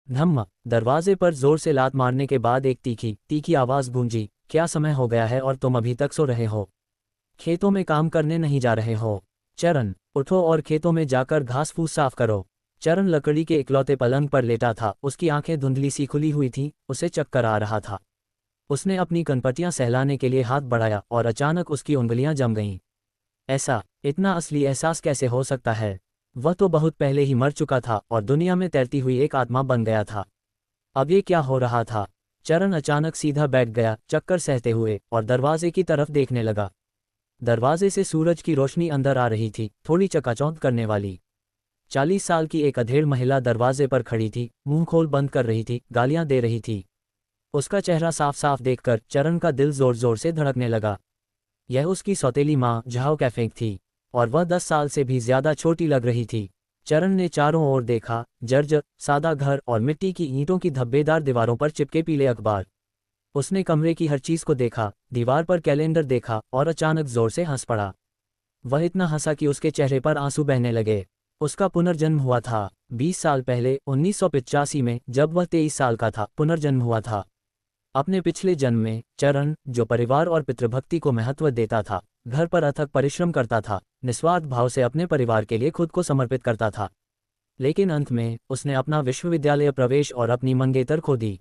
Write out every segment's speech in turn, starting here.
धम्म। दरवाजे पर जोर से लात मारने के बाद एक तीखी तीखी आवाज गूंजी, क्या समय हो गया है और तुम अभी तक सो रहे हो? खेतों में काम करने नहीं जा रहे हो? चरण, उठो और खेतों में जाकर घास फूस साफ करो। चरण लकड़ी के इकलौते पलंग पर लेटा था, उसकी आंखें धुंधली सी खुली हुई थीं, उसे चक्कर आ रहा था। उसने अपनी कनपटियां सहलाने के लिए हाथ बढ़ाया और अचानक उसकी उंगलियां जम गईं। ऐसा, इतना असली एहसास कैसे हो सकता है? वह तो बहुत पहले ही मर चुका था और दुनिया में तैरती हुई एक आत्मा बन गया था। अब ये क्या हो रहा था? चरण अचानक सीधा बैठ गया, चक्कर सहते हुए, और दरवाजे की तरफ देखने लगा। दरवाजे से सूरज की रोशनी अंदर आ रही थी, थोड़ी चकाचौंध करने वाली। 40 साल की एक अधेड़ महिला दरवाजे पर खड़ी थी, मुंह खोल बंद कर रही थी, गालियां दे रही थी। उसका चेहरा साफ साफ देखकर चरण का दिल जोर जोर से धड़कने लगा। यह उसकी सौतेली माँ झाओ कैफेंग थी, और वह 10 साल से भी ज्यादा छोटी लग रही थी। चरण ने चारों ओर देखा, जर्जर सादा घर और मिट्टी की ईंटों की धब्बेदार दीवारों पर चिपके पीले अखबार। उसने कमरे की हर चीज को देखा, दीवार पर कैलेंडर देखा और अचानक जोर से हंस पड़ा। वह इतना हंसा कि उसके चेहरे पर आंसू बहने लगे। उसका पुनर्जन्म हुआ था 20 साल पहले 1985 में, जब वह 23 साल का था, पुनर्जन्म हुआ था। अपने पिछले जन्म में चरण, जो परिवार और पितृभक्ति को महत्व देता था, घर पर अथक परिश्रम करता था, निस्वार्थ भाव से अपने परिवार के लिए खुद को समर्पित करता था। लेकिन अंत में उसने अपना विश्वविद्यालय प्रवेश और अपनी मंगेतर खो दी।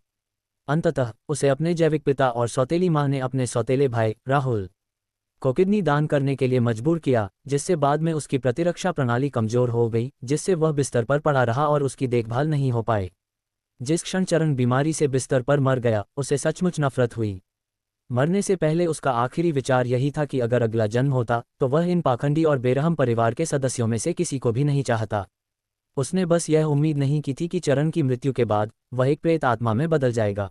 अंततः उसे अपने जैविक पिता और सौतेली मां ने अपने सौतेले भाई राहुल को किडनी दान करने के लिए मजबूर किया, जिससे बाद में उसकी प्रतिरक्षा प्रणाली कमजोर हो गई, जिससे वह बिस्तर पर पड़ा रहा और उसकी देखभाल नहीं हो पाए। जिस क्षण चरण बीमारी से बिस्तर पर मर गया, उसे सचमुच नफरत हुई। मरने से पहले उसका आखिरी विचार यही था कि अगर अगला जन्म होता तो वह इन पाखंडी और बेरहम परिवार के सदस्यों में से किसी को भी नहीं चाहता। उसने बस यह उम्मीद नहीं की थी कि चरण की मृत्यु के बाद वह एक प्रेत आत्मा में बदल जाएगा।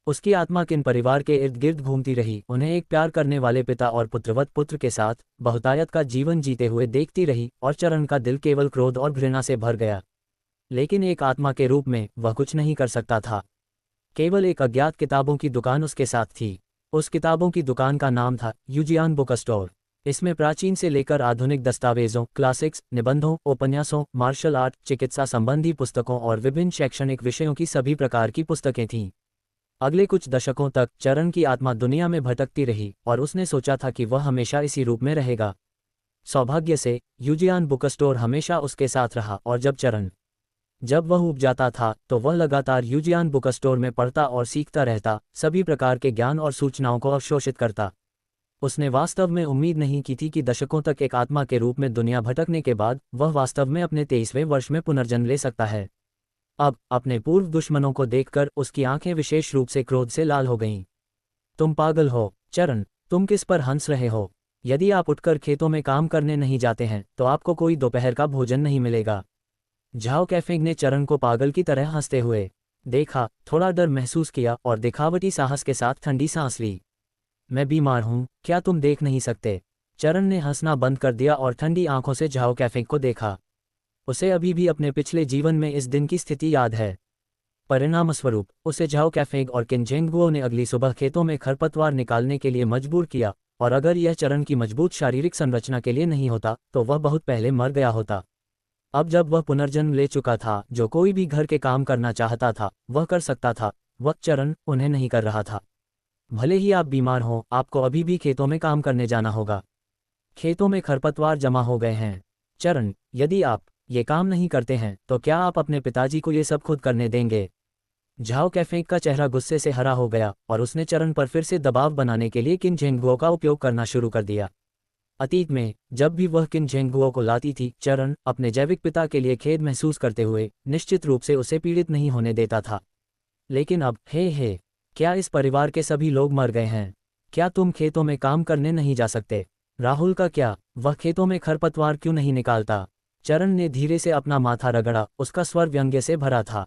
उसकी आत्मा किन परिवार के इर्द गिर्द घूमती रही, उन्हें एक प्यार करने वाले पिता और पुत्रवत पुत्र के साथ बहुतायत का जीवन जीते हुए देखती रही, और चरण का दिल केवल क्रोध और घृणा से भर गया। लेकिन एक आत्मा के रूप में वह कुछ नहीं कर सकता था। केवल एक अज्ञात किताबों की दुकान उसके साथ थी। उस किताबों की दुकान का नाम था यूजियान बुक स्टोर। इसमें प्राचीन से लेकर आधुनिक दस्तावेजों, क्लासिक्स, निबंधों, उपन्यासों, मार्शल आर्ट, चिकित्सा संबंधी पुस्तकों और विभिन्न शैक्षणिक विषयों की सभी प्रकार की पुस्तकें थीं। अगले कुछ दशकों तक चरण की आत्मा दुनिया में भटकती रही, और उसने सोचा था कि वह हमेशा इसी रूप में रहेगा। सौभाग्य से यूजियान बुक स्टोर हमेशा उसके साथ रहा, और जब वह ऊब जाता था तो वह लगातार यूजियान बुक स्टोर में पढ़ता और सीखता रहता, सभी प्रकार के ज्ञान और सूचनाओं को अवशोषित करता। उसने वास्तव में उम्मीद नहीं की थी कि दशकों तक एक आत्मा के रूप में दुनिया भटकने के बाद वह वास्तव में अपने 23वें वर्ष में पुनर्जन्म ले सकता है। अब अपने पूर्व दुश्मनों को देखकर उसकी आंखें विशेष रूप से क्रोध से लाल हो गईं। तुम पागल हो चरण, तुम किस पर हंस रहे हो? यदि आप उठकर खेतों में काम करने नहीं जाते हैं तो आपको कोई दोपहर का भोजन नहीं मिलेगा। झाओ कैफेंग ने चरण को पागल की तरह हंसते हुए देखा, थोड़ा डर महसूस किया और दिखावटी साहस के साथ ठंडी सांस ली। मैं बीमार हूं, क्या तुम देख नहीं सकते? चरण ने हंसना बंद कर दिया और ठंडी आंखों से झाओ कैफेंग को देखा। उसे अभी भी अपने पिछले जीवन में इस दिन की स्थिति याद है। परिणामस्वरूप उसे झाओ कैफेंग और किनजेंगुओ ने अगली सुबह खेतों में खरपतवार निकालने के लिए मजबूर किया, और अगर यह चरण की मजबूत शारीरिक संरचना के लिए नहीं होता तो वह बहुत पहले मर गया होता। अब जब वह पुनर्जन्म ले चुका था, जो कोई भी घर के काम करना चाहता था वह कर सकता था, वह चरण उन्हें नहीं कर रहा था। भले ही आप बीमार हो, आपको अभी भी खेतों में काम करने जाना होगा। खेतों में खरपतवार जमा हो गए हैं। चरण, यदि आप ये काम नहीं करते हैं तो क्या आप अपने पिताजी को ये सब खुद करने देंगे? झाओ कैफेंग का चेहरा गुस्से से हरा हो गया, और उसने चरण पर फिर से दबाव बनाने के लिए किनजेंगुओ का उपयोग करना शुरू कर दिया। अतीत में जब भी वह किनजेंगुओ को लाती थी, चरण अपने जैविक पिता के लिए खेद महसूस करते हुए निश्चित रूप से उसे पीड़ित नहीं होने देता था। लेकिन अब हे, क्या इस परिवार के सभी लोग मर गए हैं? क्या तुम खेतों में काम करने नहीं जा सकते? राहुल का क्या, वह खेतों में खरपतवार क्यों नहीं निकालता? चरण ने धीरे से अपना माथा रगड़ा, उसका स्वर व्यंग्य से भरा था।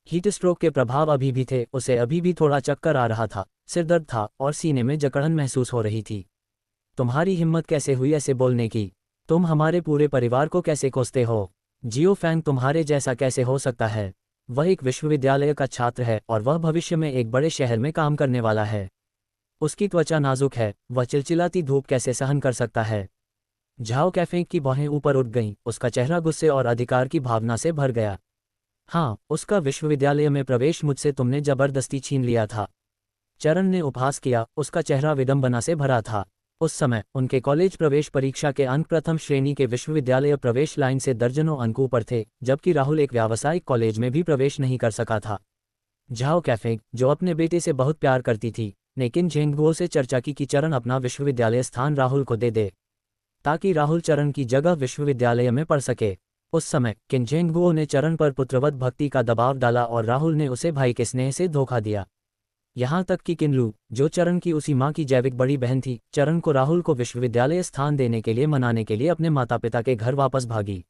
हीट स्ट्रोक के प्रभाव अभी भी थे, उसे अभी भी थोड़ा चक्कर आ रहा था, सिरदर्द था और सीने में जकड़न महसूस हो रही थी। तुम्हारी हिम्मत कैसे हुई ऐसे बोलने की? तुम हमारे पूरे परिवार को कैसे कोसते हो? जियो फैंग तुम्हारे जैसा कैसे हो सकता है? वह एक विश्वविद्यालय का छात्र है और वह भविष्य में एक बड़े शहर में काम करने वाला है। उसकी त्वचा नाजुक है, वह चिलचिलाती धूप कैसे सहन कर सकता है? झाओ कैफेंग की बाहें ऊपर उठ गईं, उसका चेहरा गुस्से और अधिकार की भावना से भर गया। हाँ, उसका विश्वविद्यालय में प्रवेश मुझसे तुमने जबरदस्ती छीन लिया था। चरण ने उपहास किया, उसका चेहरा विडंबना से भरा था। उस समय उनके कॉलेज प्रवेश परीक्षा के अंक प्रथम श्रेणी के विश्वविद्यालय प्रवेश लाइन से दर्जनों अंक ऊपर थे, जबकि राहुल एक व्यावसायिक कॉलेज में भी प्रवेश नहीं कर सका था। झाओ कैफे, जो अपने बेटे से बहुत प्यार करती थी, ने किन झेंगुओ से चर्चा की कि चरण अपना विश्वविद्यालय स्थान राहुल को दे दे, ताकि राहुल चरण की जगह विश्वविद्यालय में पढ़ सके। उस समय किन झेंगुओ ने चरण पर पुत्रवत भक्ति का दबाव डाला और राहुल ने उसे भाई के स्नेह से धोखा दिया। यहाँ तक कि किनलू, जो चरण की उसी माँ की जैविक बड़ी बहन थी, चरण को राहुल को विश्वविद्यालय स्थान देने के लिए मनाने के लिए अपने माता पिता के घर वापस भागी।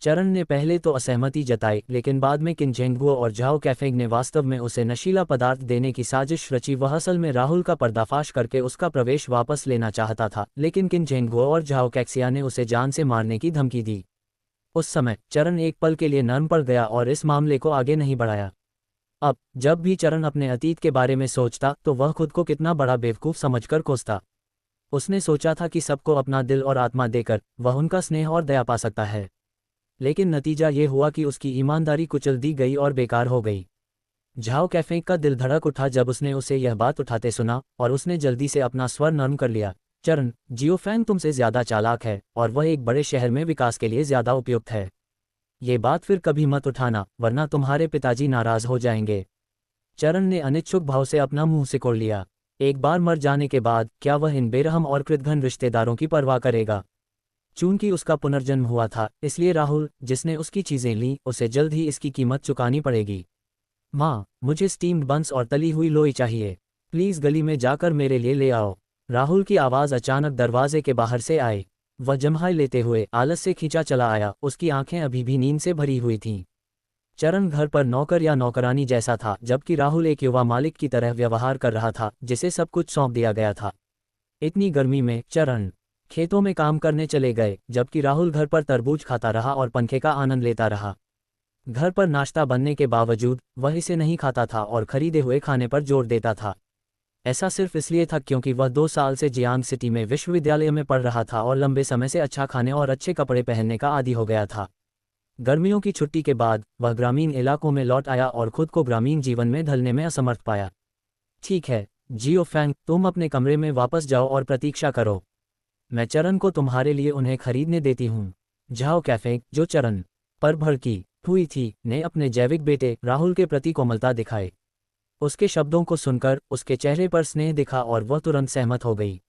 चरण ने पहले तो असहमति जताई, लेकिन बाद में किन झेंगुओ और झाओ कैफेंग ने वास्तव में उसे नशीला पदार्थ देने की साजिश रची। वह असल में राहुल का पर्दाफाश करके उसका प्रवेश वापस लेना चाहता था, लेकिन किन झेंगुओ और झाओ कैक्सिया ने उसे जान से मारने की धमकी दी। उस समय चरण एक पल के लिए नर्म पड़ गया और इस मामले को आगे नहीं बढ़ाया। अब जब भी चरण अपने अतीत के बारे में सोचता तो वह खुद को कितना बड़ा बेवकूफ़ समझकर कोसता। उसने सोचा था कि सबको अपना दिल और आत्मा देकर वह उनका स्नेह और दया पा सकता है, लेकिन नतीजा ये हुआ कि उसकी ईमानदारी कुचल दी गई और बेकार हो गई। झाओ कैफे का दिल धड़क उठा जब उसने उसे यह बात उठाते सुना, और उसने जल्दी से अपना स्वर नरम कर लिया। चरण, जियोफैंग तुमसे ज़्यादा चालाक है और वह एक बड़े शहर में विकास के लिए ज़्यादा उपयुक्त है। ये बात फिर कभी मत उठाना, वरना तुम्हारे पिताजी नाराज हो जाएंगे। चरण ने अनिच्छुक भाव से अपना मुंह सिकोड़ लिया। एक बार मर जाने के बाद क्या वह इन बेरहम और कृतघ्न रिश्तेदारों की परवाह करेगा? चूंकि उसका पुनर्जन्म हुआ था, इसलिए राहुल, जिसने उसकी चीज़ें लीं, उसे जल्द ही इसकी कीमत चुकानी पड़ेगी। माँ, मुझे स्टीम्ड बंस और तली हुई लोई चाहिए। प्लीज़ गली में जाकर मेरे लिए ले आओ। राहुल की आवाज़ अचानक दरवाजे के बाहर से आई। वह जम्हाई लेते हुए आलस से खींचा चला आया, उसकी आंखें अभी भी नींद से भरी हुई थीं। चरण घर पर नौकर या नौकरानी जैसा था, जबकि राहुल एक युवा मालिक की तरह व्यवहार कर रहा था, जिसे सब कुछ सौंप दिया गया था। इतनी गर्मी में चरण खेतों में काम करने चले गए, जबकि राहुल घर पर तरबूज खाता रहा और पंखे का आनंद लेता रहा। घर पर नाश्ता बनने के बावजूद वह इसे नहीं खाता था और खरीदे हुए खाने पर जोर देता था। ऐसा सिर्फ इसलिए था क्योंकि वह 2 साल से जियांग सिटी में विश्वविद्यालय में पढ़ रहा था और लंबे समय से अच्छा खाने और अच्छे कपड़े पहनने का आदी हो गया था। गर्मियों की छुट्टी के बाद वह ग्रामीण इलाकों में लौट आया और खुद को ग्रामीण जीवन में ढलने में असमर्थ पाया। ठीक है जियोफैंग, तुम अपने कमरे में वापस जाओ और प्रतीक्षा करो। मैं चरण को तुम्हारे लिए उन्हें खरीदने देती हूँ। झाओ कैफे, जो चरण पर भड़की हुई थी, ने अपने जैविक बेटे राहुल के प्रति कोमलता दिखाई। उसके शब्दों को सुनकर उसके चेहरे पर स्नेह दिखा और वह तुरंत सहमत हो गई।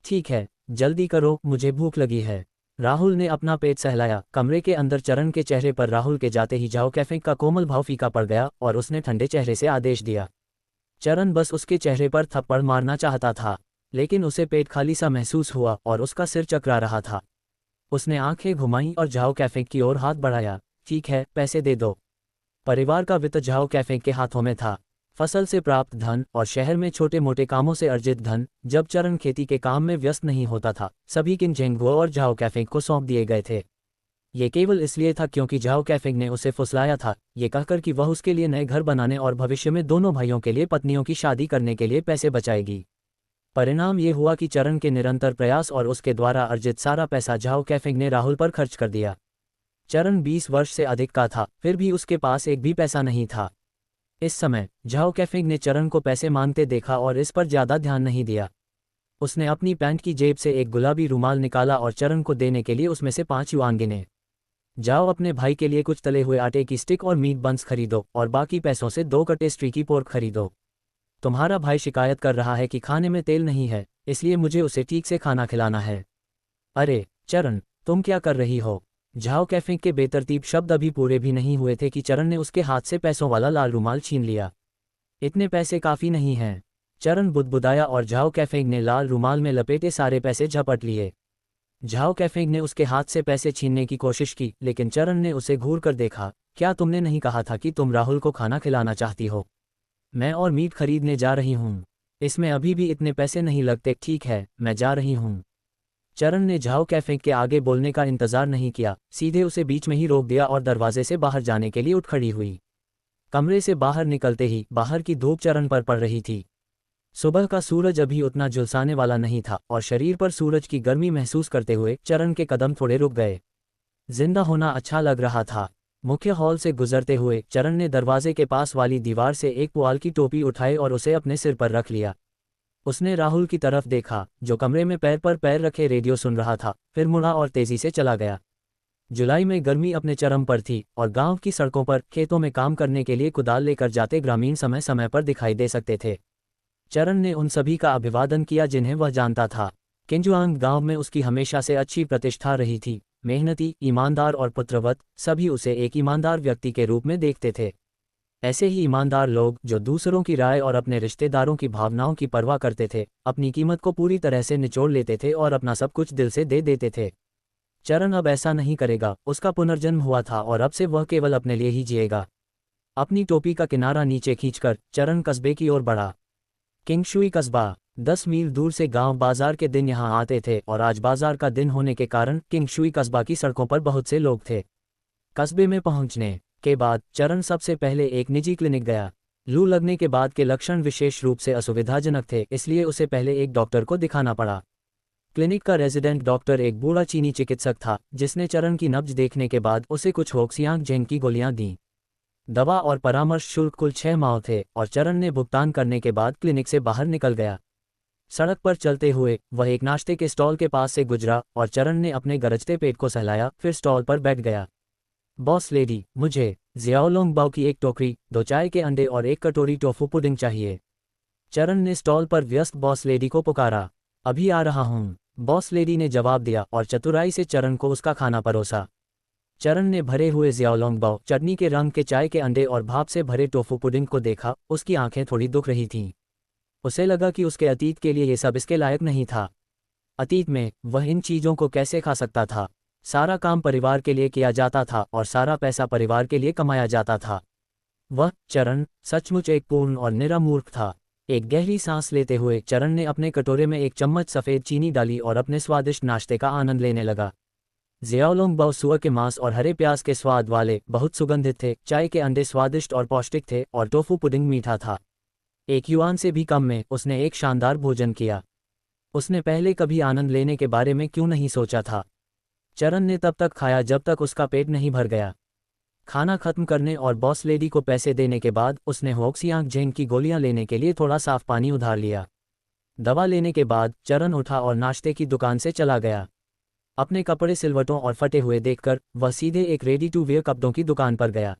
ठीक है, जल्दी करो, मुझे भूख लगी है। राहुल ने अपना पेट सहलाया। कमरे के अंदर चरण के चेहरे पर राहुल के जाते ही झाओ कैफे का कोमल भाव फीका पड़ गया और उसने ठंडे चेहरे से आदेश दिया। चरण बस उसके चेहरे पर थप्पड़ मारना चाहता था, लेकिन उसे पेट खाली सा महसूस हुआ और उसका सिर चकरा रहा था। उसने आंखें घुमाईं और झाओ कैफे की ओर हाथ बढ़ाया। ठीक है, पैसे दे दो। परिवार का वित्त झाओ कैफे के हाथों में था। फसल से प्राप्त धन और शहर में छोटे मोटे कामों से अर्जित धन, जब चरण खेती के काम में व्यस्त नहीं होता था, सभी किन झेंगुओ और झाओ कैफे को सौंप दिए गए थे। ये केवल इसलिए था क्योंकि झाओ कैफे ने उसे फुसलाया था, ये कहकर कि वह उसके लिए नए घर बनाने और भविष्य में दोनों भाइयों के लिए पत्नियों की शादी करने के लिए पैसे बचाएगी। परिणाम ये हुआ कि चरण के निरंतर प्रयास और उसके द्वारा अर्जित सारा पैसा झाओ कैफे ने राहुल पर खर्च कर दिया। चरण 20 वर्ष से अधिक का था, फिर भी उसके पास एक भी पैसा नहीं था। इस समय झाओ कैफे ने चरण को पैसे मांगते देखा और इस पर ज्यादा ध्यान नहीं दिया। उसने अपनी पैंट की जेब से एक गुलाबी रुमाल निकाला और चरण को देने के लिए उसमें से 5 युआन गिने। जाओ अपने भाई के लिए कुछ तले हुए आटे की स्टिक और मीट बंस खरीदो और बाकी पैसों से 2 कटे स्ट्रीकी पोर्क खरीदो। तुम्हारा भाई शिकायत कर रहा है कि खाने में तेल नहीं है, इसलिए मुझे उसे ठीक से खाना खिलाना है। अरे चरण, तुम क्या कर रही हो? झाओ कैफे के बेतरतीब शब्द अभी पूरे भी नहीं हुए थे कि चरण ने उसके हाथ से पैसों वाला लाल रुमाल छीन लिया। इतने पैसे काफ़ी नहीं हैं। चरण बुदबुदाया और झाओ कैफे ने लाल रुमाल में लपेटे सारे पैसे झपट लिए। झाओ कैफे ने उसके हाथ से पैसे छीनने की कोशिश की, लेकिन चरण ने उसे घूर कर देखा। क्या तुमने नहीं कहा था कि तुम राहुल को खाना खिलाना चाहती हो? मैं और मीट खरीदने जा रही हूँ। इसमें अभी भी इतने पैसे नहीं लगते। ठीक है, मैं जा रही हूँ। चरण ने झाओ कैफे के आगे बोलने का इंतजार नहीं किया, सीधे उसे बीच में ही रोक दिया और दरवाजे से बाहर जाने के लिए उठ खड़ी हुई। कमरे से बाहर निकलते ही बाहर की धूप चरण पर पड़ रही थी। सुबह का सूरज अभी उतना झुलसाने वाला नहीं था और शरीर पर सूरज की गर्मी महसूस करते हुए चरण के कदम थोड़े रुक गए। जिंदा होना अच्छा लग रहा था। मुख्य हॉल से गुजरते हुए चरण ने दरवाजे के पास वाली दीवार से एक पुआल की टोपी उठाई और उसे अपने सिर पर रख लिया। उसने राहुल की तरफ देखा, जो कमरे में पैर पर पैर रखे रेडियो सुन रहा था, फिर मुड़ा और तेजी से चला गया। जुलाई में गर्मी अपने चरम पर थी और गांव की सड़कों पर खेतों में काम करने के लिए कुदाल लेकर जाते ग्रामीण समय समय पर दिखाई दे सकते थे। चरण ने उन सभी का अभिवादन किया जिन्हें वह जानता था। किंजुआंग गांव में उसकी हमेशा से अच्छी प्रतिष्ठा रही थी। मेहनती, ईमानदार और पुत्रवत, सभी उसे एक ईमानदार व्यक्ति के रूप में देखते थे। ऐसे ही ईमानदार लोग, जो दूसरों की राय और अपने रिश्तेदारों की भावनाओं की परवाह करते थे, अपनी कीमत को पूरी तरह से निचोड़ लेते थे और अपना सब कुछ दिल से दे देते थे। चरण अब ऐसा नहीं करेगा। उसका पुनर्जन्म हुआ था और अब से वह केवल अपने लिए ही जिएगा। अपनी टोपी का किनारा नीचे खींचकर चरण कस्बे की ओर बढ़ा। किंगशुई कस्बा 10 मील दूर से गांव बाजार के दिन यहां आते थे और आज बाजार का दिन होने के कारण किंगशुई कस्बा की सड़कों पर बहुत से लोग थे। कस्बे में पहुंचने के बाद चरण सबसे पहले एक निजी क्लिनिक गया। लू लगने के बाद के लक्षण विशेष रूप से असुविधाजनक थे, इसलिए उसे पहले एक डॉक्टर को दिखाना पड़ा। क्लिनिक का रेजिडेंट डॉक्टर एक बूढ़ा चीनी चिकित्सक था, जिसने चरण की नब्ज देखने के बाद उसे कुछ होक्सियांग जेंग की गोलियां दी। दवा और परामर्श शुल्क कुल 6 माओ थे और चरण ने भुगतान करने के बाद क्लिनिक से बाहर निकल गया। सड़क पर चलते हुए वह एक नाश्ते के स्टॉल के पास से गुजरा और चरण ने अपने गरजते पेट को सहलाया, फिर स्टॉल पर बैठ गया। बॉस लेडी, मुझे ज़ियाओलोंग बाओ की एक टोकरी, 2 चाय के अंडे और एक कटोरी टोफू पुडिंग चाहिए। चरण ने स्टॉल पर व्यस्त बॉस लेडी को पुकारा। अभी आ रहा हूँ, बॉस लेडी ने जवाब दिया और चतुराई से चरण को उसका खाना परोसा। चरण ने भरे हुए ज़ियाओलोंग बाओ, चटनी के रंग के चाय के अंडे और भाप से भरे टोफू पुडिंग को देखा। उसकी आंखें थोड़ी दुख रही थीं। उसे लगा कि उसके अतीत के लिए ये सब इसके लायक नहीं था। अतीत में वह इन चीज़ों को कैसे खा सकता था? सारा काम परिवार के लिए किया जाता था और सारा पैसा परिवार के लिए कमाया जाता था। वह चरण सचमुच एक पूर्ण और निरा मूर्ख था। एक गहरी सांस लेते हुए चरण ने अपने कटोरे में एक चम्मच सफ़ेद चीनी डाली और अपने स्वादिष्ट नाश्ते का आनंद लेने लगा। ज़ियाओलोंग बाओ सुअर के मांस और हरे प्याज के स्वाद वाले बहुत सुगंधित थे, चाय के अंडे स्वादिष्ट और पौष्टिक थे और टोफू पुडिंग मीठा था। 1 युआन से भी कम में उसने एक शानदार भोजन किया। उसने पहले कभी आनंद लेने के बारे में क्यों नहीं सोचा था? चरण ने तब तक खाया जब तक उसका पेट नहीं भर गया। खाना खत्म करने और बॉस लेडी को पैसे देने के बाद उसने होक्सियांग जेंग की गोलियां लेने के लिए थोड़ा साफ पानी उधार लिया। दवा लेने के बाद चरण उठा और नाश्ते की दुकान से चला गया। अपने कपड़े सिलवटों और फटे हुए देखकर वह सीधे एक रेडी टू वेयर कपड़ों की दुकान पर गया।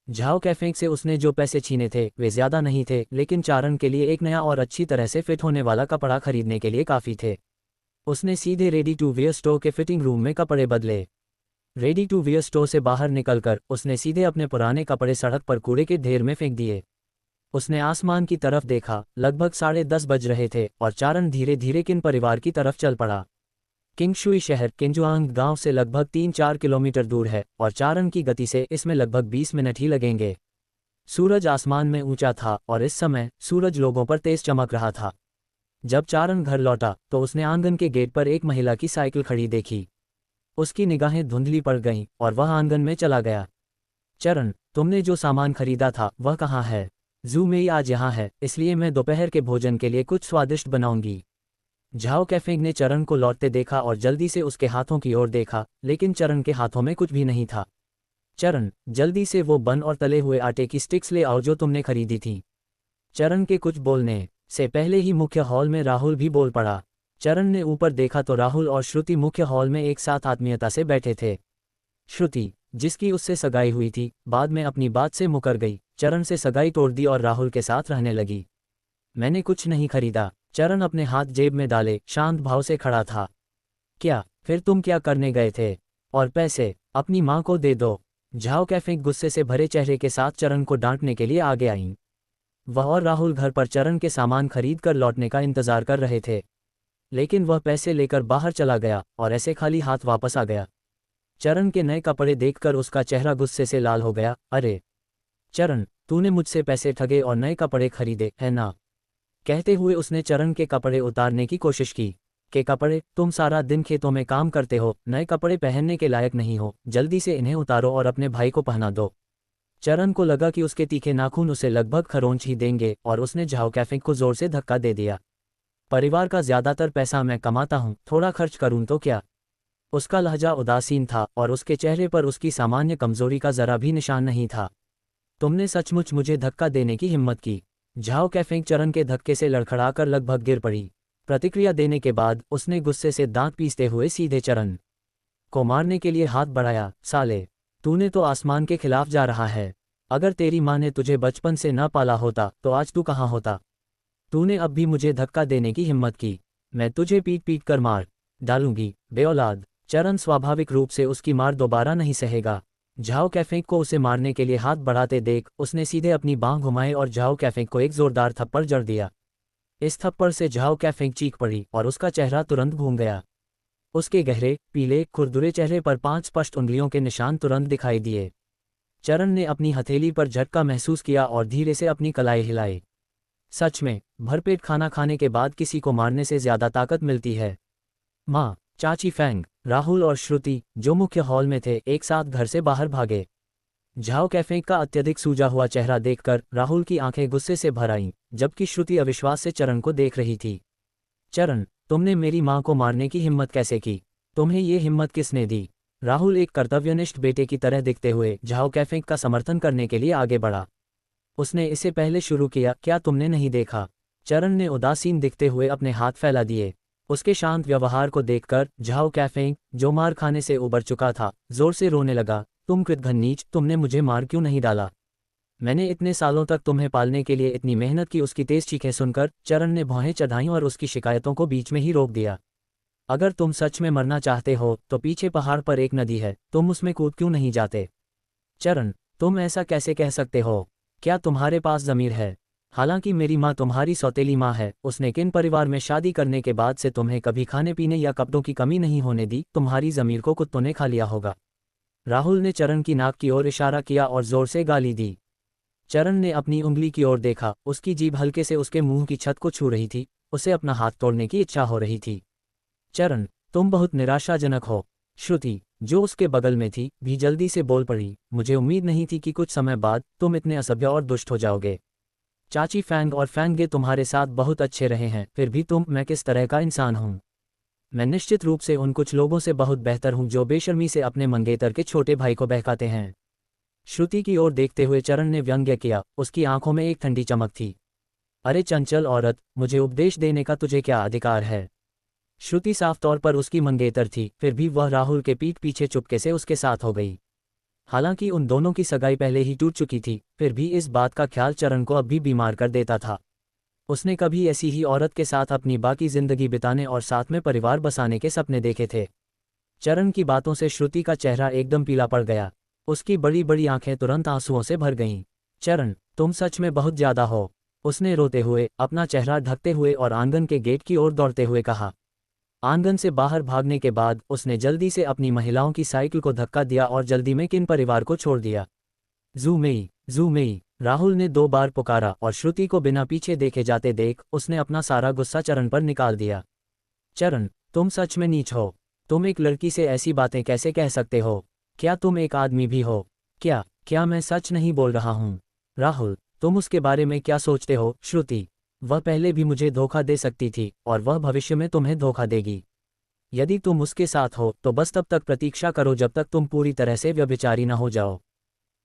झाओ कैफे से उसने जो पैसे छीने थे वे ज़्यादा नहीं थे, लेकिन चरण के लिए एक नया और अच्छी तरह से फिट होने वाला कपड़ा खरीदने के लिए काफ़ी थे। उसने सीधे रेडी टू वेयर स्टोर के फिटिंग रूम में कपड़े बदले। रेडी टू वेयर स्टोर से बाहर निकलकर उसने सीधे अपने पुराने कपड़े सड़क पर कूड़े के ढेर में फेंक दिए। उसने आसमान की तरफ देखा। लगभग 10:30 बज रहे थे और चरण धीरे धीरे किन परिवार की तरफ चल पड़ा। किंगशुई शहर किंजुआंग गांव से लगभग 3-4 किलोमीटर दूर है और चरण की गति से इसमें लगभग 20 मिनट ही लगेंगे। सूरज आसमान में ऊंचा था और इस समय सूरज लोगों पर तेज चमक रहा था। जब चरण घर लौटा तो उसने आंगन के गेट पर एक महिला की साइकिल खड़ी देखी। उसकी निगाहें धुंधली पड़ गईं और वह आंगन में चला गया। चरण, तुमने जो सामान खरीदा था वह कहाँ है? जू मेई आज यहाँ है, इसलिए मैं दोपहर के भोजन के लिए कुछ स्वादिष्ट बनाऊंगी। झाओ कैफेंग ने चरण को लौटते देखा और जल्दी से उसके हाथों की ओर देखा, लेकिन चरण के हाथों में कुछ भी नहीं था। चरण, जल्दी से वो बन और तले हुए आटे की स्टिक्स ले आओ जो तुमने खरीदी थी। चरण के कुछ बोलने से पहले ही मुख्य हॉल में राहुल भी बोल पड़ा। चरण ने ऊपर देखा तो राहुल और श्रुति मुख्य हॉल में एक साथ आत्मीयता से बैठे थे। श्रुति, जिसकी उससे सगाई हुई थी, बाद में अपनी बात से मुकर गई, चरण से सगाई तोड़ दी और राहुल के साथ रहने लगी। मैंने कुछ नहीं खरीदा। चरण अपने हाथ जेब में डाले शांत भाव से खड़ा था। क्या? फिर तुम क्या करने गए थे? और पैसे अपनी माँ को दे दो। झाओ कैफेंग गुस्से से भरे चेहरे के साथ चरण को डांटने के लिए आगे आईं। वह और राहुल घर पर चरण के सामान खरीद कर लौटने का इंतजार कर रहे थे, लेकिन वह पैसे लेकर बाहर चला गया और ऐसे खाली हाथ वापस आ गया। चरण के नए कपड़े देखकर उसका चेहरा गुस्से से लाल हो गया। अरे चरण, तूने मुझसे पैसे ठगे और नए कपड़े खरीदे, है ना? कहते हुए उसने चरण के कपड़े उतारने की कोशिश की। के कपड़े? तुम सारा दिन खेतों में काम करते हो, नए कपड़े पहनने के लायक नहीं हो, जल्दी से इन्हें उतारो और अपने भाई को पहना दो। चरण को लगा कि उसके तीखे नाखून उसे लगभग खरोंच ही देंगे और उसने झाओ कैफे को जोर से धक्का दे दिया। परिवार का ज्यादातर पैसा मैं कमाता हूँ, थोड़ा खर्च करूँ तो क्या? उसका लहजा उदासीन था और उसके चेहरे पर उसकी सामान्य कमजोरी का जरा भी निशान नहीं था। तुमने सचमुच मुझे धक्का देने की हिम्मत की। झाओ कैफेंग चरण के धक्के से लड़खड़ाकर लगभग गिर पड़ी। प्रतिक्रिया देने के बाद उसने गुस्से से दांत पीसते हुए सीधे चरण को मारने के लिए हाथ बढ़ाया। साले, तूने तो आसमान के खिलाफ जा रहा है। अगर तेरी माँ ने तुझे बचपन से न पाला होता तो आज तू कहाँ होता। तूने अब भी मुझे धक्का देने की हिम्मत की। मैं तुझे पीट पीट कर मार डालूंगी, बेऔलाद। चरण स्वाभाविक रूप से उसकी मार दोबारा नहीं सहेगा। झाओ कैफेंग को उसे मारने के लिए हाथ बढ़ाते देख उसने सीधे अपनी बाँह घुमाई और झाओ कैफेंग को एक जोरदार थप्पड़ जड़ दिया। इस थप्पड़ से झाओ कैफेंग चीख पड़ी और उसका चेहरा तुरंत घूम गया। उसके गहरे पीले खुरदुरे चेहरे पर 5 स्पष्ट उंगलियों के निशान तुरंत दिखाई दिए। चरण ने अपनी हथेली पर झटका महसूस किया और धीरे से अपनी कलाई हिलाई। सच में, भरपेट खाना खाने के बाद किसी को मारने से ज्यादा ताकत मिलती है। माँ, चाची फैंग, राहुल और श्रुति, जो मुख्य हॉल में थे, एक साथ घर से बाहर भागे। झाओ कैफेंग का अत्यधिक सूजा हुआ चेहरा देखकर राहुल की आंखें गुस्से से भर आईं, जबकि श्रुति अविश्वास से चरण को देख रही थी। चरण, तुमने मेरी माँ को मारने की हिम्मत कैसे की? तुम्हें ये हिम्मत किसने दी? राहुल एक कर्तव्यनिष्ठ बेटे की तरह दिखते हुए झाओ कैफेंग का समर्थन करने के लिए आगे बढ़ा। उसने इसे पहले शुरू किया, क्या तुमने नहीं देखा? चरण ने उदासीन दिखते हुए अपने हाथ फैला दिए। उसके शांत व्यवहार को देखकर झाओ कैफेंग, जो मार खाने से उबर चुका था, जोर से रोने लगा। तुम कृतघ्न नीच, तुमने मुझे मार क्यों नहीं डाला? मैंने इतने सालों तक तुम्हें पालने के लिए इतनी मेहनत की। उसकी तेज चीखें सुनकर चरण ने भौहें चढ़ाईं और उसकी शिकायतों को बीच में ही रोक दिया। अगर तुम सच में मरना चाहते हो तो पीछे पहाड़ पर एक नदी है, तुम उसमें कूद क्यों नहीं जाते? चरण, तुम ऐसा कैसे कह सकते हो? क्या तुम्हारे पास ज़मीर है? हालांकि मेरी माँ तुम्हारी सौतेली माँ है, उसने किन परिवार में शादी करने के बाद से तुम्हें कभी खाने पीने या कपड़ों की कमी नहीं होने दी। तुम्हारी ज़मीर को कुत्तों ने खा लिया होगा। राहुल ने चरण की नाक की ओर इशारा किया और जोर से गाली दी। चरण ने अपनी उंगली की ओर देखा, उसकी जीभ हल्के से उसके मुंह की छत को छू रही थी। उसे अपना हाथ तोड़ने की इच्छा हो रही थी। चरण, तुम बहुत निराशाजनक हो। श्रुति, जो उसके बगल में थी, भी जल्दी से बोल पड़ी। मुझे उम्मीद नहीं थी कि कुछ समय बाद तुम इतने असभ्य और दुष्ट हो जाओगे। चाची फैंग और फैंगे तुम्हारे साथ बहुत अच्छे रहे हैं, फिर भी मैं किस तरह का इंसान हूँ? मैं निश्चित रूप से उन कुछ लोगों से बहुत बेहतर हूँ जो बेशर्मी से अपने मंगेतर के छोटे भाई को बहकाते हैं। श्रुति की ओर देखते हुए चरण ने व्यंग्य किया। उसकी आंखों में एक ठंडी चमक थी। अरे चंचल औरत, मुझे उपदेश देने का तुझे क्या अधिकार है? श्रुति साफ तौर पर उसकी मंगेतर थी, फिर भी वह राहुल के पीठ पीछे चुपके से उसके साथ हो गई। हालांकि उन दोनों की सगाई पहले ही टूट चुकी थी, फिर भी इस बात का ख्याल चरण को अब भी बीमार कर देता था। उसने कभी ऐसी ही औरत के साथ अपनी बाकी जिंदगी बिताने और साथ में परिवार बसाने के सपने देखे थे। चरण की बातों से श्रुति का चेहरा एकदम पीला पड़ गया। उसकी बड़ी बड़ी आंखें तुरंत आंसुओं से भर गईं। चरण, तुम सच में बहुत ज्यादा हो, उसने रोते हुए अपना चेहरा ढकते हुए और आंगन के गेट की ओर दौड़ते हुए कहा। आंगन से बाहर भागने के बाद उसने जल्दी से अपनी महिलाओं की साइकिल को धक्का दिया और जल्दी में किन परिवार को छोड़ दिया। जूमेई, जूमेई, राहुल ने 2 बार पुकारा और श्रुति को बिना पीछे देखे जाते देख उसने अपना सारा गुस्सा चरण पर निकाल दिया। चरण, तुम सच में नीच हो। तुम एक लड़की से ऐसी बातें कैसे कह सकते हो? क्या तुम एक आदमी भी हो? क्या मैं सच नहीं बोल रहा हूँ? राहुल, तुम उसके बारे में क्या सोचते हो? श्रुति, वह पहले भी मुझे धोखा दे सकती थी और वह भविष्य में तुम्हें धोखा देगी। यदि तुम उसके साथ हो तो बस तब तक प्रतीक्षा करो जब तक तुम पूरी तरह से व्यभिचारी न हो जाओ।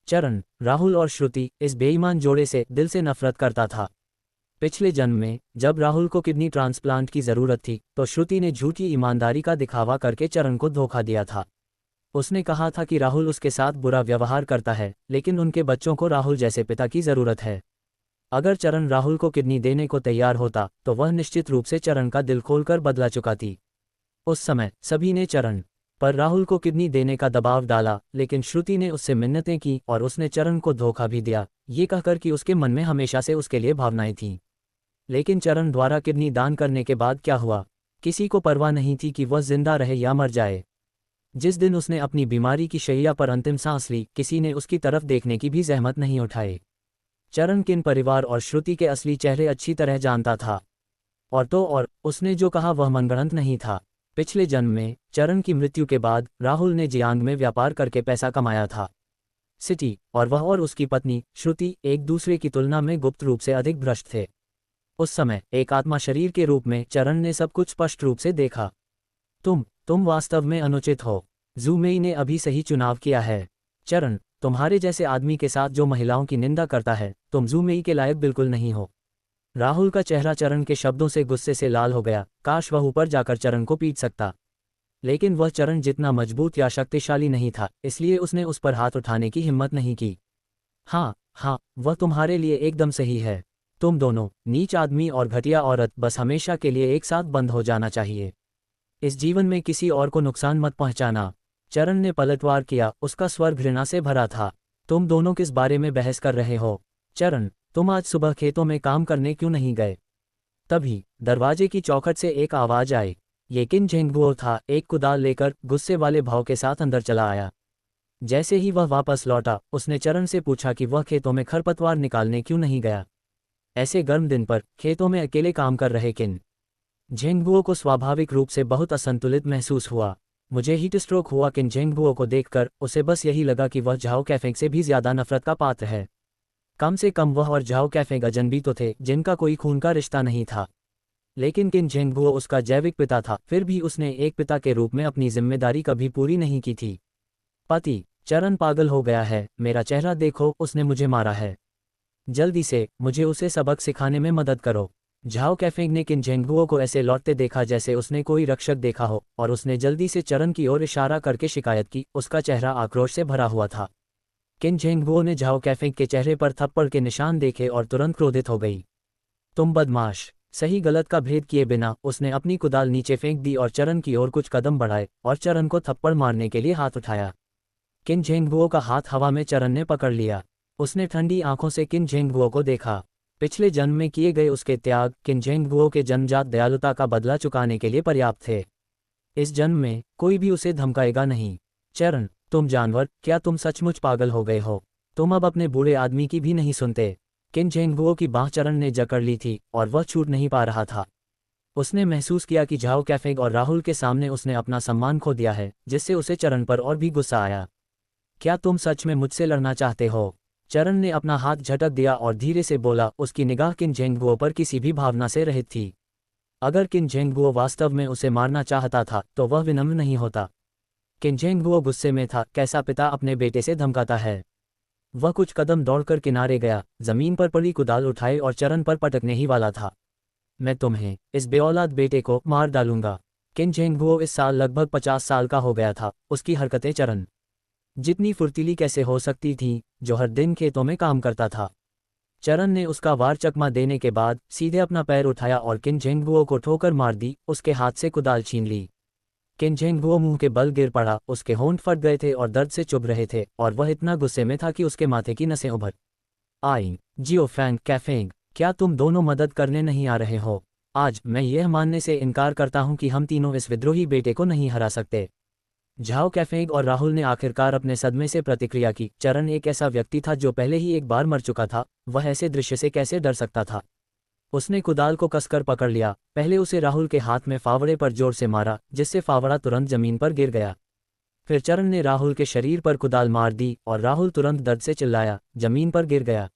चरण, राहुल और श्रुति इस बेईमान जोड़े से दिल से नफरत करता था। पिछले जन्म में जब राहुल को किडनी ट्रांसप्लांट की जरूरत थी तो श्रुति ने झूठी ईमानदारी का दिखावा करके चरण को धोखा दिया था। उसने कहा था कि राहुल उसके साथ बुरा व्यवहार करता है, लेकिन उनके बच्चों को राहुल जैसे पिता की जरूरत है। अगर चरण राहुल को किडनी देने को तैयार होता तो वह निश्चित रूप से चरण का दिल खोलकर बदला चुकाती। उस समय सभी ने चरण पर राहुल को किडनी देने का दबाव डाला, लेकिन श्रुति ने उससे मिन्नतें की और उसने चरण को धोखा भी दिया, ये कहकर कि उसके मन में हमेशा से उसके लिए भावनाएं थीं। लेकिन चरण द्वारा किडनी दान करने के बाद क्या हुआ? किसी को परवाह नहीं थी कि वह जिंदा रहे या मर जाए। जिस दिन उसने अपनी बीमारी की शैया पर अंतिम सांस ली, किसी ने उसकी तरफ देखने की भी जहमत नहीं उठाई। चरण किन परिवार और श्रुति के असली चेहरे अच्छी तरह जानता था। और उसने जो कहा वह मनगढ़ंत नहीं था। पिछले जन्म में चरण की मृत्यु के बाद राहुल ने जियांग में व्यापार करके पैसा कमाया था। सिटी और वह और उसकी पत्नी श्रुति एक दूसरे की तुलना में गुप्त रूप से अधिक भ्रष्ट थे। उस समय एक आत्मा शरीर के रूप में चरण ने सब कुछ स्पष्ट रूप से देखा। तुम वास्तव में अनुचित हो। जू मेई ने अभी सही चुनाव किया है। चरण, तुम्हारे जैसे आदमी के साथ जो महिलाओं की निंदा करता है, तुम जू मेई के लायक बिल्कुल नहीं हो। राहुल का चेहरा चरण के शब्दों से गुस्से से लाल हो गया। काश वह ऊपर जाकर चरण को पीट सकता, लेकिन वह चरण जितना मजबूत या शक्तिशाली नहीं था, इसलिए उसने उस पर हाथ उठाने की हिम्मत नहीं की। हाँ हाँ, वह तुम्हारे लिए एकदम सही है। तुम दोनों, नीच आदमी और घटिया औरत, बस हमेशा के लिए एक साथ बंद हो जाना चाहिए। इस जीवन में किसी और को नुकसान मत पहुंचाना। चरण ने पलटवार किया, उसका स्वर घृणा से भरा था। तुम दोनों किस बारे में बहस कर रहे हो? चरण, तुम आज सुबह खेतों में काम करने क्यों नहीं गए? तभी दरवाजे की चौखट से एक आवाज आई। ये किन झेंगबुओ था, एक कुदाल लेकर गुस्से वाले भाव के साथ अंदर चला आया। जैसे ही वह वापस लौटा, उसने चरण से पूछा कि वह खेतों में खरपतवार निकालने क्यों नहीं गया। ऐसे गर्म दिन पर खेतों में अकेले काम कर रहे किन झेंगबुओ को स्वाभाविक रूप से बहुत असंतुलित महसूस हुआ। मुझे हीट स्ट्रोक हुआ किन झेंगबुओ को देखकर। उसे बस यही लगा कि वह झाओ कैफेंग से भी ज्यादा नफरत का पात्र है। कम से कम वह और झाओ कैफेंग अजनबी तो थे, जिनका कोई खून का रिश्ता नहीं था। लेकिन किन झेंगबुओ उसका जैविक पिता था, फिर भी उसने एक पिता के रूप में अपनी जिम्मेदारी कभी पूरी नहीं की थी। पति, चरण पागल हो गया है। मेरा चेहरा देखो, उसने मुझे मारा है। जल्दी से मुझे उसे सबक सिखाने में मदद करो। झाओ कैफेंग ने किन झेंगबुओ को ऐसे लौटते देखा जैसे उसने कोई रक्षक देखा हो, और उसने जल्दी से चरण की ओर इशारा करके शिकायत की। उसका चेहरा आक्रोश से भरा हुआ था। किन झेंगबुओ ने झाओ कैफेंग के चेहरे पर थप्पड़ के निशान देखे और तुरंत क्रोधित हो गई। तुम बदमाश! सही गलत का भेद किए बिना उसने अपनी कुदाल नीचे फेंक दी और चरण की ओर कुछ कदम बढ़ाए और चरण को थप्पड़ मारने के लिए हाथ उठाया। किन झेंगबुओ का हाथ हवा में चरण ने पकड़ लिया। उसने ठंडी आंखों से किन झेंगबुओ को देखा। पिछले जन्म में किए गए उसके त्याग किन झेंगबुओ के जन्मजात दयालुता का बदला चुकाने के लिए पर्याप्त थे। इस जन्म में कोई भी उसे धमकाएगा नहीं। चरण, तुम जानवर, क्या तुम सचमुच पागल हो गए हो? तुम अब अपने बूढ़े आदमी की भी नहीं सुनते। किन झेंगबुओ की बाह चरण ने जकड़ ली थी और वह छूट नहीं पा रहा था। उसने महसूस किया कि झाओ कैफेंग और राहुल के सामने उसने अपना सम्मान खो दिया है, जिससे उसे चरण पर और भी गुस्सा आया। क्या तुम सच में मुझसे लड़ना चाहते हो? चरण ने अपना हाथ झटक दिया और धीरे से बोला। उसकी निगाह किन झेंगबुओ पर किसी भी भावना से रहित थी। अगर किन झेंगबुओ वास्तव में उसे मारना चाहता था तो वह विनम्र नहीं होता। किन झेंगबुओ गुस्से में था। कैसा पिता अपने बेटे से धमकाता है? वह कुछ कदम दौड़कर किनारे गया, जमीन पर पड़ी कुदाल उठाए और चरण पर पटकने ही वाला था। मैं तुम्हें, इस बेऔलाद बेटे को, मार डालूंगा। किन झेंगबुओ इस साल लगभग 50 साल का हो गया था। उसकी हरकतें चरण जितनी फुर्तीली कैसे हो सकती थीं, जो हर दिन खेतों में काम करता था। चरण ने उसका वार चकमा देने के बाद सीधे अपना पैर उठाया और किन झेंगबुओ को ठोकर मार दी। उसके हाथ से कुदाल छीन ली। किन झेंगबुओ मुंह के बल गिर पड़ा। उसके होंठ फट गए थे और दर्द से चुभ रहे थे, और वह इतना गुस्से में था कि उसके माथे की नसें उभर आईं। जियो फैंग कैफेंग, क्या तुम दोनों मदद करने नहीं आ रहे हो? आज मैं यह मानने से इनकार करता हूं कि हम तीनों इस विद्रोही बेटे को नहीं हरा सकते। झाओ कैफेंग और राहुल ने आखिरकार अपने सदमे से प्रतिक्रिया की। चरण एक ऐसा व्यक्ति था जो पहले ही एक बार मर चुका था। वह ऐसे दृश्य से कैसे डर सकता था? उसने कुदाल को कसकर पकड़ लिया। पहले उसे राहुल के हाथ में फावड़े पर जोर से मारा, जिससे फावड़ा तुरंत जमीन पर गिर गया। फिर चरण ने राहुल के शरीर पर कुदाल मार दी और राहुल तुरंत दर्द से चिल्लाया, जमीन पर गिर गया।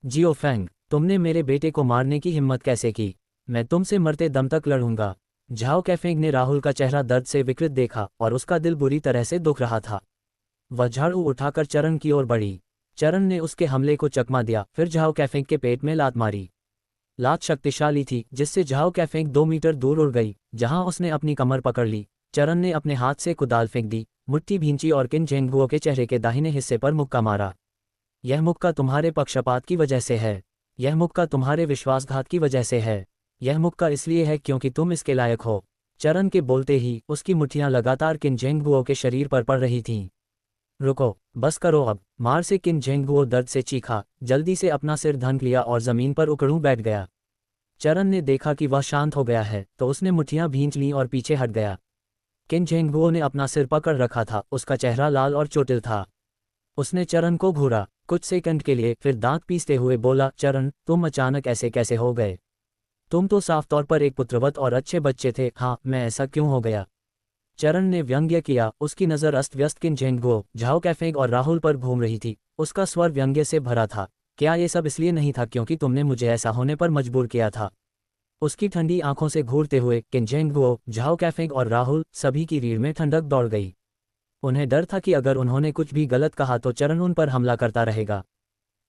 जियो फैंग, तुमने मेरे बेटे को मारने की हिम्मत कैसे की? मैं तुमसे मरते दम तक लड़ूंगा। झाओ कैफेंग ने राहुल का चेहरा दर्द से विकृत देखा और उसका दिल बुरी तरह से दुख रहा था। वह झाड़ू उठाकर चरण की ओर बढ़ी। चरण ने उसके हमले को चकमा दिया, फिर झाओ कैफेंग के पेट में लात मारी। लात शक्तिशाली थी, जिससे झाओ कैफेंग 2 मीटर दूर उड़ गई, जहां उसने अपनी कमर पकड़ ली। चरण ने अपने हाथ से कुदाल फेंक दी, मुट्ठी भींची और किन झेंगबुओ के चेहरे के दाहिने हिस्से पर मुक्का मारा। यह मुक्का तुम्हारे पक्षपात की वजह से है। यह मुक्का तुम्हारे विश्वासघात की वजह से है। यह मुक्का इसलिए है क्योंकि तुम इसके लायक हो। चरण के बोलते ही उसकी मुट्ठियां लगातार किन झेंगबुओ के शरीर पर पड़ रही थीं। रुको, बस करो अब, मार से किन झेंगबुओ दर्द से चीखा, जल्दी से अपना सिर धंक लिया और जमीन पर उकड़ू बैठ गया। चरण ने देखा कि वह शांत हो गया है, तो उसने मुट्ठियां भींच लीं और पीछे हट गया। किन झेंगबुओ ने अपना सिर पकड़ रखा था, उसका चेहरा लाल और चोटिल था। उसने चरण को घूरा कुछ सेकंड के लिए, फिर दांत पीसते हुए बोला, चरण, तुम अचानक ऐसे कैसे हो गए? तुम तो साफ तौर पर एक पुत्रवत और अच्छे बच्चे थे। हाँ, मैं ऐसा क्यों हो गया? चरण ने व्यंग्य किया। उसकी नज़र अस्त व्यस्त किन झेंगबुओ, झाओ कैफेंग और राहुल पर घूम रही थी। उसका स्वर व्यंग्य से भरा था। क्या ये सब इसलिए नहीं था क्योंकि तुमने मुझे ऐसा होने पर मजबूर किया था? उसकी ठंडी आंखों से घूरते हुए किन जेंगुओ, झाओ कैफेंग और राहुल सभी की रीढ़ में ठंडक दौड़ गई। उन्हें डर था कि अगर उन्होंने कुछ भी गलत कहा तो चरण उन पर हमला करता रहेगा।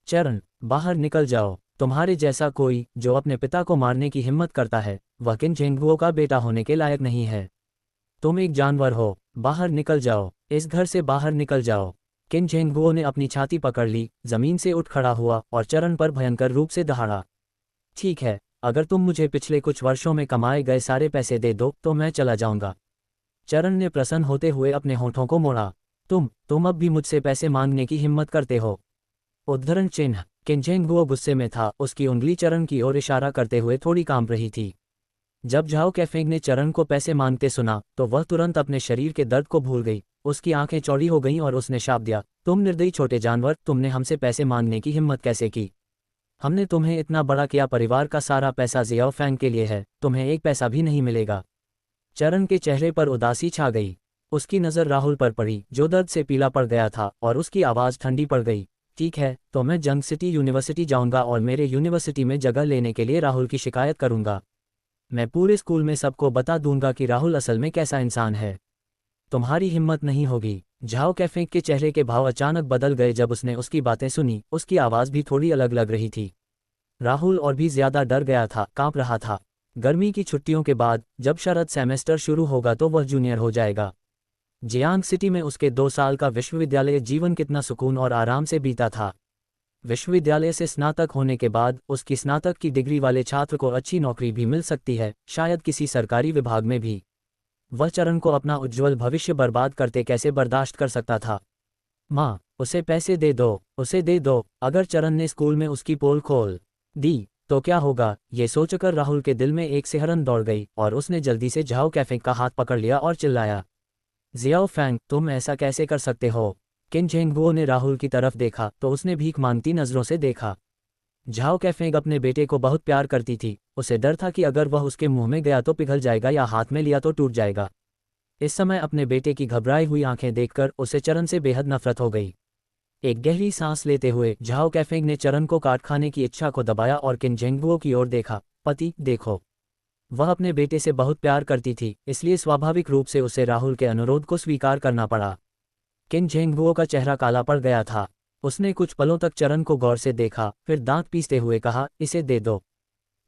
चरण, बाहर निकल जाओ। तुम्हारे जैसा कोई जो अपने पिता को मारने की हिम्मत करता है, वह किन जेंगुओ का बेटा होने के लायक नहीं है। तुम एक जानवर हो, बाहर निकल जाओ, इस घर से बाहर निकल जाओ। किन जेंगुओ ने अपनी छाती पकड़ ली, जमीन से उठ खड़ा हुआ और चरण पर भयंकर रूप से दहाड़ा। ठीक है, अगर तुम मुझे पिछले कुछ वर्षों में कमाए गए सारे पैसे दे दो तो मैं चला जाऊंगा। चरण ने प्रसन्न होते हुए अपने होठों को मोड़ा। तुम अब भी मुझसे पैसे मांगने की हिम्मत करते हो? उद्धरण चिन्ह। किन जेंगुओ गुस्से में था, उसकी उंगली चरण की ओर इशारा करते हुए थोड़ी कांप रही थी। जब झाओ कैफेंग ने चरण को पैसे मांगते सुना तो वह तुरंत अपने शरीर के दर्द को भूल गई। उसकी आंखें चौड़ी हो गईं और उसने शाप दिया, तुम निर्दयी छोटे जानवर, तुमने हमसे पैसे मांगने की हिम्मत कैसे की? हमने तुम्हें इतना बड़ा किया, परिवार का सारा पैसा जियाओ फैंग के लिए है, तुम्हें एक पैसा भी नहीं मिलेगा। चरण के चेहरे पर उदासी छा गई। उसकी नज़र राहुल पर पड़ी जो दर्द से पीला पड़ गया था और उसकी आवाज़ ठंडी पड़ गई। ठीक है, तो मैं जंग सिटी यूनिवर्सिटी जाऊंगा और मेरे यूनिवर्सिटी में जगह लेने के लिए राहुल की शिकायत करूंगा। मैं पूरे स्कूल में सबको बता दूंगा कि राहुल असल में कैसा इंसान है। तुम्हारी हिम्मत नहीं होगी। झाओ कैफेंग के चेहरे के भाव अचानक बदल गए जब उसने उसकी बातें सुनी। उसकी आवाज़ भी थोड़ी अलग लग रही थी। राहुल और भी ज्यादा डर गया था, कांप रहा था। गर्मी की छुट्टियों के बाद जब शरद सेमेस्टर शुरू होगा तो वह जूनियर हो जाएगा। जियांग सिटी में उसके 2 साल का विश्वविद्यालय जीवन कितना सुकून और आराम से बीता था। विश्वविद्यालय से स्नातक होने के बाद उसकी स्नातक की डिग्री वाले छात्र को अच्छी नौकरी भी मिल सकती है, शायद किसी सरकारी विभाग में भी। वह चरण को अपना उज्ज्वल भविष्य बर्बाद करते कैसे बर्दाश्त कर सकता था? माँ, उसे पैसे दे दो, उसे दे दो। अगर चरण ने स्कूल में उसकी पोल खोल दी तो क्या होगा, ये सोचकर राहुल के दिल में एक सिहरन दौड़ गई और उसने जल्दी से झाओ कैफेंग का हाथ पकड़ लिया और चिल्लाया, जियाओ फैंग, तुम ऐसा कैसे कर सकते हो? किन जेंगुओ ने राहुल की तरफ देखा तो उसने भीख मांगती नज़रों से देखा। झाओ कैफेंग अपने बेटे को बहुत प्यार करती थी। उसे डर था कि अगर वह उसके मुंह में गया तो पिघल जाएगा या हाथ में लिया तो टूट जाएगा। इस समय अपने बेटे की घबराई हुई आंखें देखकर उसे चरण से बेहद नफरत हो गई। एक गहरी सांस लेते हुए झाओ कैफेंग ने चरण को काट खाने की इच्छा को दबाया और किन जेंगुओ की ओर देखा। पति, देखो। वह अपने बेटे से बहुत प्यार करती थी, इसलिए स्वाभाविक रूप से उसे राहुल के अनुरोध को स्वीकार करना पड़ा। किन जेंगुओ का चेहरा काला पड़ गया था। उसने कुछ पलों तक चरण को गौर से देखा, फिर दांत पीसते हुए कहा, इसे दे दो।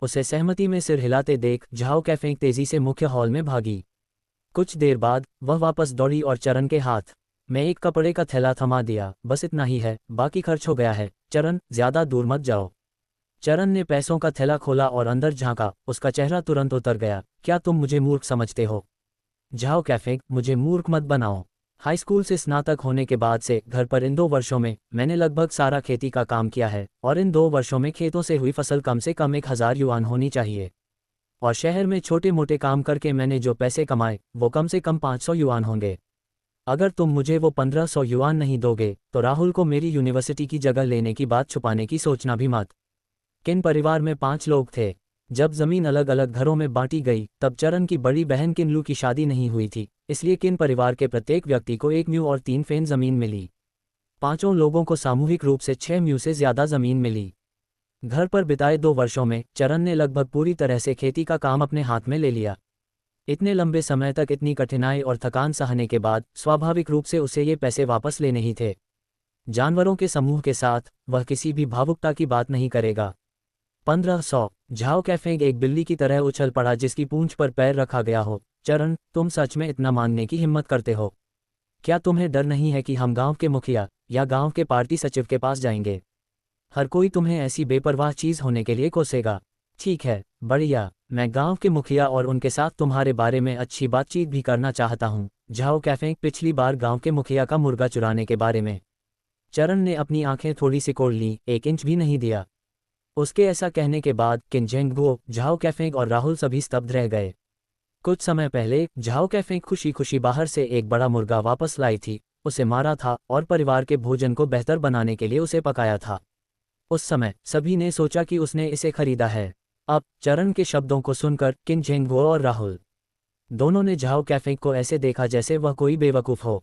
उसे सहमति में सिर हिलाते देख झाओ कैफेंग तेजी से मुख्य हॉल में भागी। कुछ देर बाद वह वापस दौड़ी और चरण के हाथ में एक कपड़े का थैला थमा दिया। बस इतना ही है, बाकी खर्च हो गया है। चरण, ज्यादा दूर मत जाओ। चरण ने पैसों का थैला खोला और अंदर झांका। उसका चेहरा तुरंत उतर गया। क्या तुम मुझे मूर्ख समझते हो? झाओ कैफेंग, मुझे मूर्ख मत बनाओ। हाई स्कूल से स्नातक होने के बाद से घर पर इन 2 वर्षों में मैंने लगभग सारा खेती का काम किया है और इन 2 वर्षों में खेतों से हुई फसल कम से कम 1000 युआन होनी चाहिए। और शहर में छोटे मोटे काम करके मैंने जो पैसे कमाए वो कम से कम 500 युआन होंगे। अगर तुम मुझे वो 1500 युआन नहीं दोगे तो राहुल को मेरी यूनिवर्सिटी की जगह लेने की बात छुपाने की सोचना भी मत। किन परिवार में 5 लोग थे। जब जमीन अलग अलग घरों में बांटी गई तब चरण की बड़ी बहन किनलू की शादी नहीं हुई थी, इसलिए किन परिवार के प्रत्येक व्यक्ति को 1 म्यू और 3 फेन जमीन मिली। 5 लोगों को सामूहिक रूप से 6 म्यू से ज्यादा जमीन मिली। घर पर बिताए 2 वर्षों में चरण ने लगभग पूरी तरह से खेती का काम अपने हाथ में ले लिया। इतने लंबे समय तक इतनी कठिनाई और थकान सहने के बाद स्वाभाविक रूप से उसे ये पैसे वापस लेने ही थे। जानवरों के समूह के साथ वह किसी भी भावुकता की बात नहीं करेगा। 1500। झाओ कैफेंग एक बिल्ली की तरह उछल पड़ा जिसकी पूंछ पर पैर रखा गया हो। चरण, तुम सच में इतना मांगने की हिम्मत करते हो? क्या तुम्हें डर नहीं है कि हम गांव के मुखिया या गांव के पार्टी सचिव के पास जाएंगे? हर कोई तुम्हें ऐसी बेपरवाह चीज होने के लिए कोसेगा। ठीक है, बढ़िया, मैं गांव के मुखिया और उनके साथ तुम्हारे बारे में अच्छी बातचीत भी करना चाहता हूँ। झाओ कैफेंग, पिछली बार गांव के मुखिया का मुर्गा चुराने के बारे में। चरण ने अपनी आंखें थोड़ी सिकोड़ लीं, 1 इंच भी नहीं दिया। उसके ऐसा कहने के बाद किन जेंगुओ, झाओ कैफेंग और राहुल सभी स्तब्ध रह गए। कुछ समय पहले झाओ कैफेंग खुशी खुशी बाहर से एक बड़ा मुर्गा वापस लाई थी। उसे मारा था और परिवार के भोजन को बेहतर बनाने के लिए उसे पकाया था। उस समय सभी ने सोचा कि उसने इसे खरीदा है। अब चरण के शब्दों को सुनकर किन जेंगुओ और राहुल दोनों ने झाओ कैफेंग को ऐसे देखा जैसे वह कोई बेवकूफ़ हो।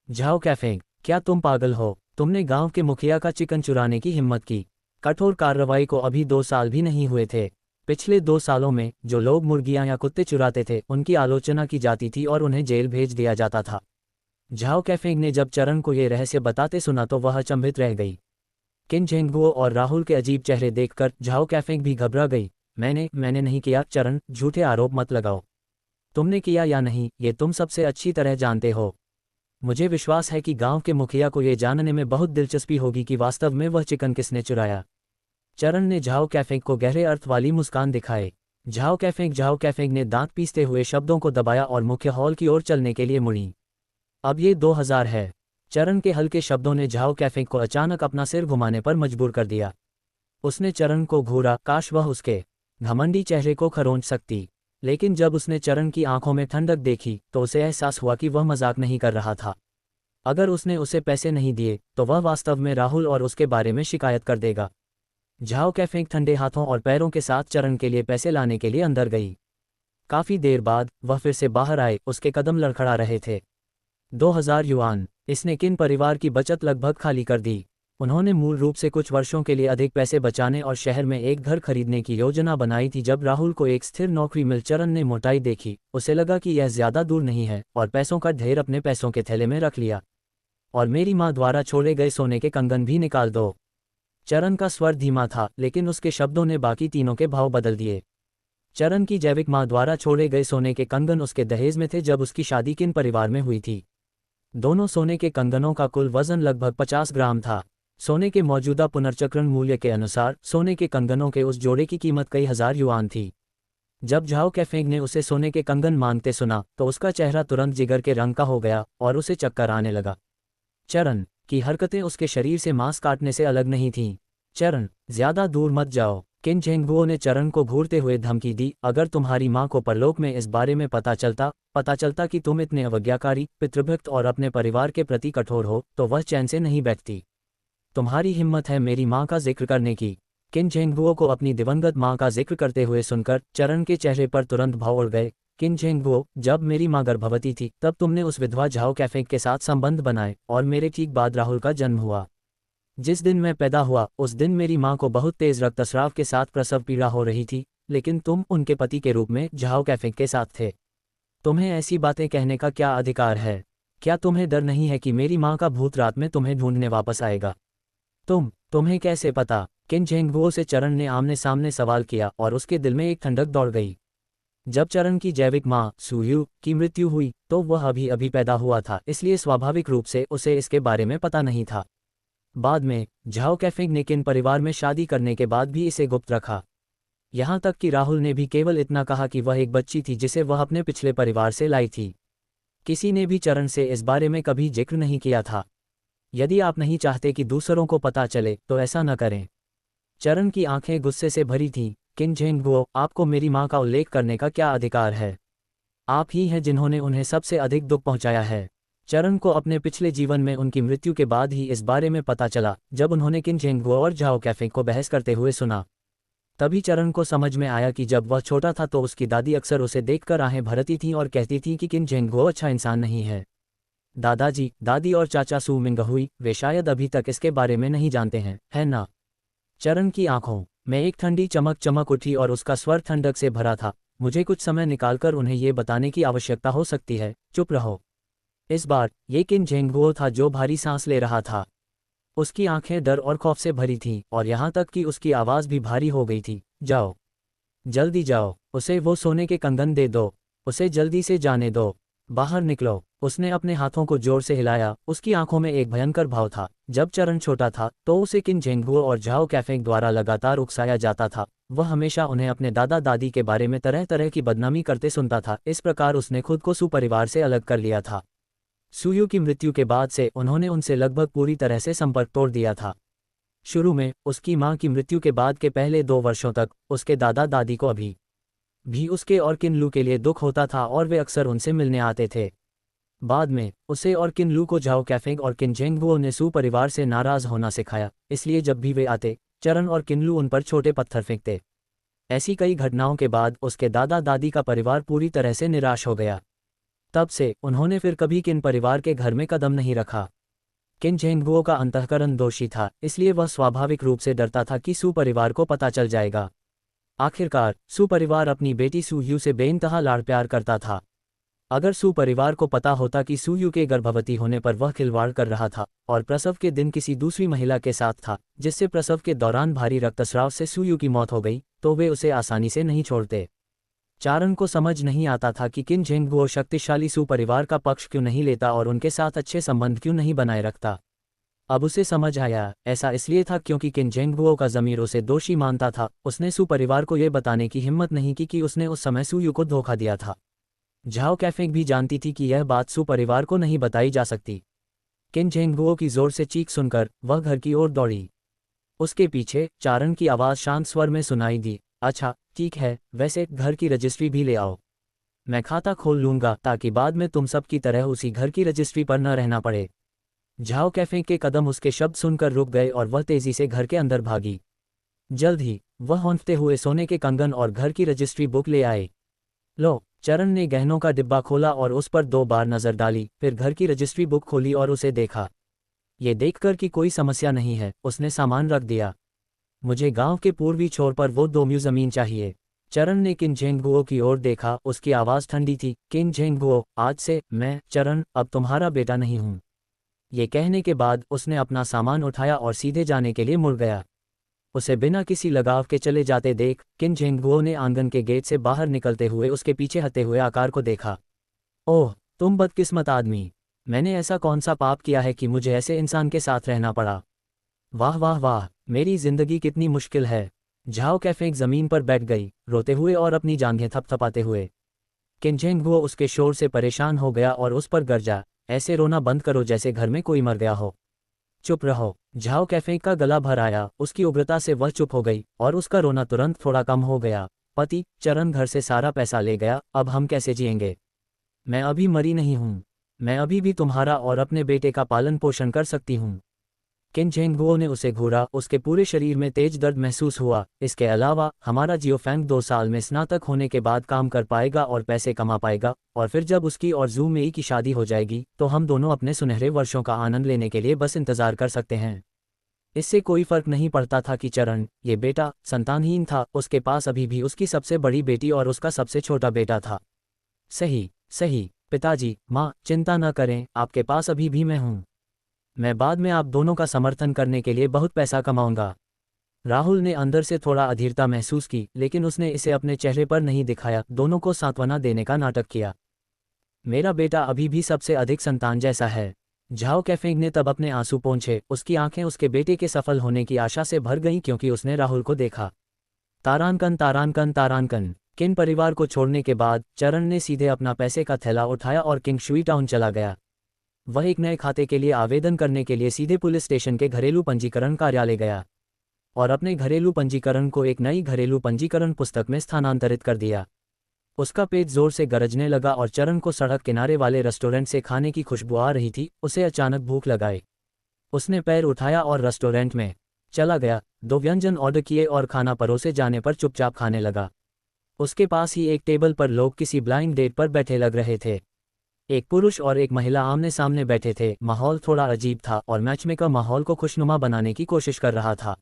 झाओ कैफेंग, क्या तुम पागल हो? तुमने गांव के मुखिया का चिकन चुराने की हिम्मत की। कठोर कार्रवाई को अभी 2 साल भी नहीं हुए थे। पिछले 2 सालों में जो लोग मुर्गियां या कुत्ते चुराते थे उनकी आलोचना की जाती थी और उन्हें जेल भेज दिया जाता था। झाओ कैफेंग ने जब चरण को ये रहस्य बताते सुना तो वह अचंभित रह गई। किन झेंगुओ और राहुल के अजीब चेहरे देखकर झाओ कैफेंग भी घबरा गई। मैंने नहीं किया चरण, झूठे आरोप मत लगाओ। तुमने किया या नहीं ये तुम सबसे अच्छी तरह जानते हो। मुझे विश्वास है कि गांव के मुखिया को ये जानने में बहुत दिलचस्पी होगी कि वास्तव में वह चिकन किसने चुराया। चरण ने झाओ कैफेंग को गहरे अर्थ वाली मुस्कान दिखाए। झाओ कैफेंग ने दांत पीसते हुए शब्दों को दबाया और मुख्य हॉल की ओर चलने के लिए मुड़ी। अब ये 2000 है। चरण के हल्के शब्दों ने झाओ कैफेंग को अचानक अपना सिर घुमाने पर मजबूर कर दिया। उसने चरण को घूरा, काश वह उसके घमंडी चेहरे को खरोंच सकती। लेकिन जब उसने चरण की आंखों में ठंडक देखी तो उसे एहसास हुआ कि वह मजाक नहीं कर रहा था। अगर उसने उसे पैसे नहीं दिए तो वह वास्तव में राहुल और उसके बारे में शिकायत कर देगा। झाओ कैफेंग ठंडे हाथों और पैरों के साथ चरण के लिए पैसे लाने के लिए अंदर गई। काफी देर बाद वह फिर से बाहर आए, उसके कदम लड़खड़ा रहे थे। 2000 युआन। इसने किन परिवार की बचत लगभग खाली कर दी। उन्होंने मूल रूप से कुछ वर्षों के लिए अधिक पैसे बचाने और शहर में एक घर खरीदने की योजना बनाई थी। जब राहुल को एक स्थिर नौकरी मिल चरण ने मोटाई देखी, उसे लगा कि यह ज्यादा दूर नहीं है और पैसों का ढेर अपने पैसों के थैले में रख लिया। और मेरी माँ द्वारा छोड़े गए सोने के कंगन भी निकाल दो। चरण का स्वर धीमा था लेकिन उसके शब्दों ने बाकी तीनों के भाव बदल दिए। चरण की जैविक माँ द्वारा छोड़े गए सोने के कंगन उसके दहेज में थे जब उसकी शादी किन परिवार में हुई थी। दोनों सोने के कंगनों का कुल वजन लगभग 50 ग्राम था। सोने के मौजूदा पुनर्चक्रण मूल्य के अनुसार सोने के कंगनों के उस जोड़े की कीमत कई हजार युआन थी। जब झाओ कैफेंग ने उसे सोने के कंगन मांगते सुना तो उसका चेहरा तुरंत जिगर के रंग का हो गया और उसे चक्कर आने लगा। चरण की हरकतें उसके शरीर से मांस काटने से अलग नहीं थीं। चरण, ज्यादा दूर मत जाओ। किन झेंगबुओ ने चरण को घूरते हुए धमकी दी, अगर तुम्हारी माँ को परलोक में इस बारे में पता चलता कि तुम इतने अवज्ञाकारी, पितृभक्त और अपने परिवार के प्रति कठोर हो तो वह चैन से नहीं बैठती। तुम्हारी हिम्मत है मेरी माँ का जिक्र करने की। किन झेंगबुओ को अपनी दिवंगत माँ का जिक्र करते हुए सुनकर चरण के चेहरे पर तुरंत भाव उड़ गए। किन झेंगबुओ, जब मेरी माँ गर्भवती थी तब तुमने उस विधवा झाओ कैफेंग के साथ संबंध बनाए और मेरे ठीक बाद राहुल का जन्म हुआ। जिस दिन मैं पैदा हुआ उस दिन मेरी माँ को बहुत तेज रक्तस्राव के साथ प्रसव पीड़ा हो रही थी, लेकिन तुम उनके पति के रूप में झाओ कैफेंग के साथ थे। तुम्हें ऐसी बातें कहने का क्या अधिकार है? क्या तुम्हें डर नहीं है कि मेरी माँ का भूत रात में तुम्हें ढूंढने वापस आएगा? तुम्हें कैसे पता? किन झेंगबुओ से चरण ने आमने सामने सवाल किया और उसके दिल में एक ठंडक दौड़ गई। जब चरण की जैविक माँ सुयू की मृत्यु हुई तो वह अभी अभी पैदा हुआ था, इसलिए स्वाभाविक रूप से उसे इसके बारे में पता नहीं था। बाद में झाओ कैफेंग ने किन परिवार में शादी करने के बाद भी इसे गुप्त रखा। यहाँ तक कि राहुल ने भी केवल इतना कहा कि वह एक बच्ची थी जिसे वह अपने पिछले परिवार से लाई थी। किसी ने भी चरण से इस बारे में कभी जिक्र नहीं किया था। यदि आप नहीं चाहते कि दूसरों को पता चले तो ऐसा न करें। चरण की आंखें गुस्से से भरी थीं। किन झेंगबुओ, आपको मेरी माँ का उल्लेख करने का क्या अधिकार है? आप ही हैं जिन्होंने उन्हें सबसे अधिक दुख पहुंचाया है। चरण को अपने पिछले जीवन में उनकी मृत्यु के बाद ही इस बारे में पता चला, जब उन्होंने किन झेंगबुओ और झाओ कैफेंग को बहस करते हुए सुना। तभी चरण को समझ में आया कि जब वह छोटा था तो उसकी दादी अक्सर उसे देखकर आहें भरती थीं और कहती थीं कि किन झेंगबुओ अच्छा इंसान नहीं है। दादाजी, दादी और चाचा सू मिंगहुई, वे शायद अभी तक इसके बारे में नहीं जानते हैं, है ना? चरण की आंखों में एक ठंडी चमक उठी और उसका स्वर ठंडक से भरा था। मुझे कुछ समय निकालकर उन्हें ये बताने की आवश्यकता हो सकती है। चुप रहो। इस बार ये किन झेंगबुओ था जो भारी सांस ले रहा था। उसकी आंखें डर और खौफ से भरी थीं और यहाँ तक कि उसकी आवाज़ भी भारी हो गई थी। जाओ, जल्दी जाओ, उसे वो सोने के कंगन दे दो। उसे जल्दी से जाने दो। बाहर निकलो। उसने अपने हाथों को जोर से हिलाया। उसकी आंखों में एक भयंकर भाव था। जब चरण छोटा था तो उसे किन झेंगबुओ और झाओ कैफेंग द्वारा लगातार उकसाया जाता था। वह हमेशा उन्हें अपने दादा दादी के बारे में तरह तरह की बदनामी करते सुनता था। इस प्रकार उसने खुद को सू परिवार से अलग कर लिया था। सुयू की मृत्यु के बाद से उन्होंने उनसे लगभग पूरी तरह से संपर्क तोड़ दिया था। शुरू में उसकी मां की मृत्यु के बाद के पहले 2 वर्षों तक उसके दादा दादी को अभी भी उसके और किनलू के लिए दुख होता था और वे अक्सर उनसे मिलने आते थे। बाद में उसे और किनलू को झाओ कैफेंग और किन झेंगबुओ ने सू परिवार से नाराज होना सिखाया, इसलिए जब भी वे आते चरण और किनलू उन पर छोटे पत्थर फेंकते। ऐसी कई घटनाओं के बाद उसके दादा दादी का परिवार पूरी तरह से निराश हो गया। तब से उन्होंने फिर कभी किन परिवार के घर में कदम नहीं रखा। किन झेंगबुओ का अंतःकरण दोषी था, इसलिए वह स्वाभाविक रूप से डरता था कि सू परिवार को पता चल जाएगा। आखिरकार सुपरिवार अपनी बेटी सुयू से बेइंतहा लाड़ प्यार करता था। अगर सुपरिवार को पता होता कि सुयू के गर्भवती होने पर वह खिलवाड़ कर रहा था और प्रसव के दिन किसी दूसरी महिला के साथ था, जिससे प्रसव के दौरान भारी रक्तस्राव से सुयू की मौत हो गई, तो वे उसे आसानी से नहीं छोड़ते। चारण को समझ नहीं आता था कि किन झेंगगुओ शक्तिशाली सुपरिवार का पक्ष क्यों नहीं लेता और उनके साथ अच्छे संबंध क्यों नहीं बनाए रखता। अब उसे समझ आया, ऐसा इसलिए था क्योंकि किन झेंगगुओ का ज़मीर उसे दोषी मानता था। उसने सुपरिवार को यह बताने की हिम्मत नहीं की कि उसने उस समय सुयू को धोखा दिया था। झाओ कैफेंग भी जानती थी कि यह बात सुपरिवार को नहीं बताई जा सकती। किन झेंगगुओ की जोर से चीख सुनकर वह घर की ओर दौड़ी। उसके पीछे चारण की आवाज़ शांत स्वर में सुनाई दी, अच्छा ठीक है, वैसे घर की रजिस्ट्री भी ले आओ। मैं खाता खोल लूंगा ताकि बाद में तुम सब की तरह उसी घर की रजिस्ट्री पर न रहना पड़े। झाओ कैफे के कदम उसके शब्द सुनकर रुक गए और वह तेजी से घर के अंदर भागी। जल्द ही वह हौंफते हुए सोने के कंगन और घर की रजिस्ट्री बुक ले आए। लो, चरण ने गहनों का डिब्बा खोला और उस पर 2 बार नजर डाली, फिर घर की रजिस्ट्री बुक खोली और उसे देखा। ये देखकर कि कोई समस्या नहीं है, उसने सामान रख दिया। मुझे गांव के पूर्वी छोर पर वो 2 म्यू जमीन चाहिए। चरण ने किन झेंगगुओ की ओर देखा, उसकी आवाज़ ठंडी थी। किन झेंगगुओ, आज से मैं चरण अब तुम्हारा बेटा नहीं हूं। ये कहने के बाद उसने अपना सामान उठाया और सीधे जाने के लिए मुड़ गया। उसे बिना किसी लगाव के चले जाते देख किन झेंगगुओ ने आंगन के गेट से बाहर निकलते हुए उसके पीछे हटे हुए आकार को देखा। ओह, तुम बदकिस्मत आदमी, मैंने ऐसा कौन सा पाप किया है कि मुझे ऐसे इंसान के साथ रहना पड़ा। वाह वाह वाह, मेरी जिंदगी कितनी मुश्किल है। झाओ कैफेंग जमीन पर बैठ गई, रोते हुए और अपनी जांघें थपथपाते हुए। किन झेंगगुओ उसके शोर से परेशान हो गया और उस पर गरजा, ऐसे रोना बंद करो जैसे घर में कोई मर गया हो। चुप रहो। झाओ कैफेंग का गला भर आया, उसकी उग्रता से वह चुप हो गई और उसका रोना तुरंत थोड़ा कम हो गया। पति चरण घर से सारा पैसा ले गया, अब हम कैसे जिएंगे। मैं अभी मरी नहीं हूं, मैं अभी भी तुम्हारा और अपने बेटे का पालन पोषण कर सकती हूं। किन झेंगगुओ ने उसे घूरा, उसके पूरे शरीर में तेज दर्द महसूस हुआ। इसके अलावा हमारा जियोफेंग 2 साल में स्नातक होने के बाद काम कर पाएगा और पैसे कमा पाएगा, और फिर जब उसकी और जू मेई की शादी हो जाएगी तो हम दोनों अपने सुनहरे वर्षों का आनंद लेने के लिए बस इंतजार कर सकते हैं। इससे कोई फर्क नहीं पड़ता था कि चरण, ये बेटा, संतानहीन था। उसके पास अभी भी उसकी सबसे बड़ी बेटी और उसका सबसे छोटा बेटा था। सही सही पिताजी, माँ चिंता न करें, आपके पास अभी भी मैं हूँ। मैं बाद में आप दोनों का समर्थन करने के लिए बहुत पैसा कमाऊंगा। राहुल ने अंदर से थोड़ा अधीरता महसूस की, लेकिन उसने इसे अपने चेहरे पर नहीं दिखाया, दोनों को सांत्वना देने का नाटक किया। मेरा बेटा अभी भी सबसे अधिक संतान जैसा है। झाओ कैफेंग ने तब अपने आंसू पोंछे, उसकी आंखें उसके बेटे के सफल होने की आशा से भर गईं क्योंकि उसने राहुल को देखा। तारांकन तारांकन तारांकन। किन परिवार को छोड़ने के बाद चरण ने सीधे अपना पैसे का थैला उठाया और किंग शुई टाउन चला गया। वह एक नए खाते के लिए आवेदन करने के लिए सीधे पुलिस स्टेशन के घरेलू पंजीकरण कार्यालय गया और अपने घरेलू पंजीकरण को एक नई घरेलू पंजीकरण पुस्तक में स्थानांतरित कर दिया। उसका पेट जोर से गरजने लगा और चरण को सड़क किनारे वाले रेस्टोरेंट से खाने की खुशबू आ रही थी। उसे अचानक भूख लगाई। उसने पैर उठाया और रेस्टोरेंट में चला गया, 2 व्यंजन ऑर्डर किए और खाना परोसे जाने पर चुपचाप खाने लगा। उसके पास ही एक टेबल पर लोग किसी ब्लाइंड डेट पर बैठे लग रहे थे। एक पुरुष और एक महिला आमने सामने बैठे थे। माहौल थोड़ा अजीब था और मैचमेकर माहौल को खुशनुमा बनाने की कोशिश कर रहा था।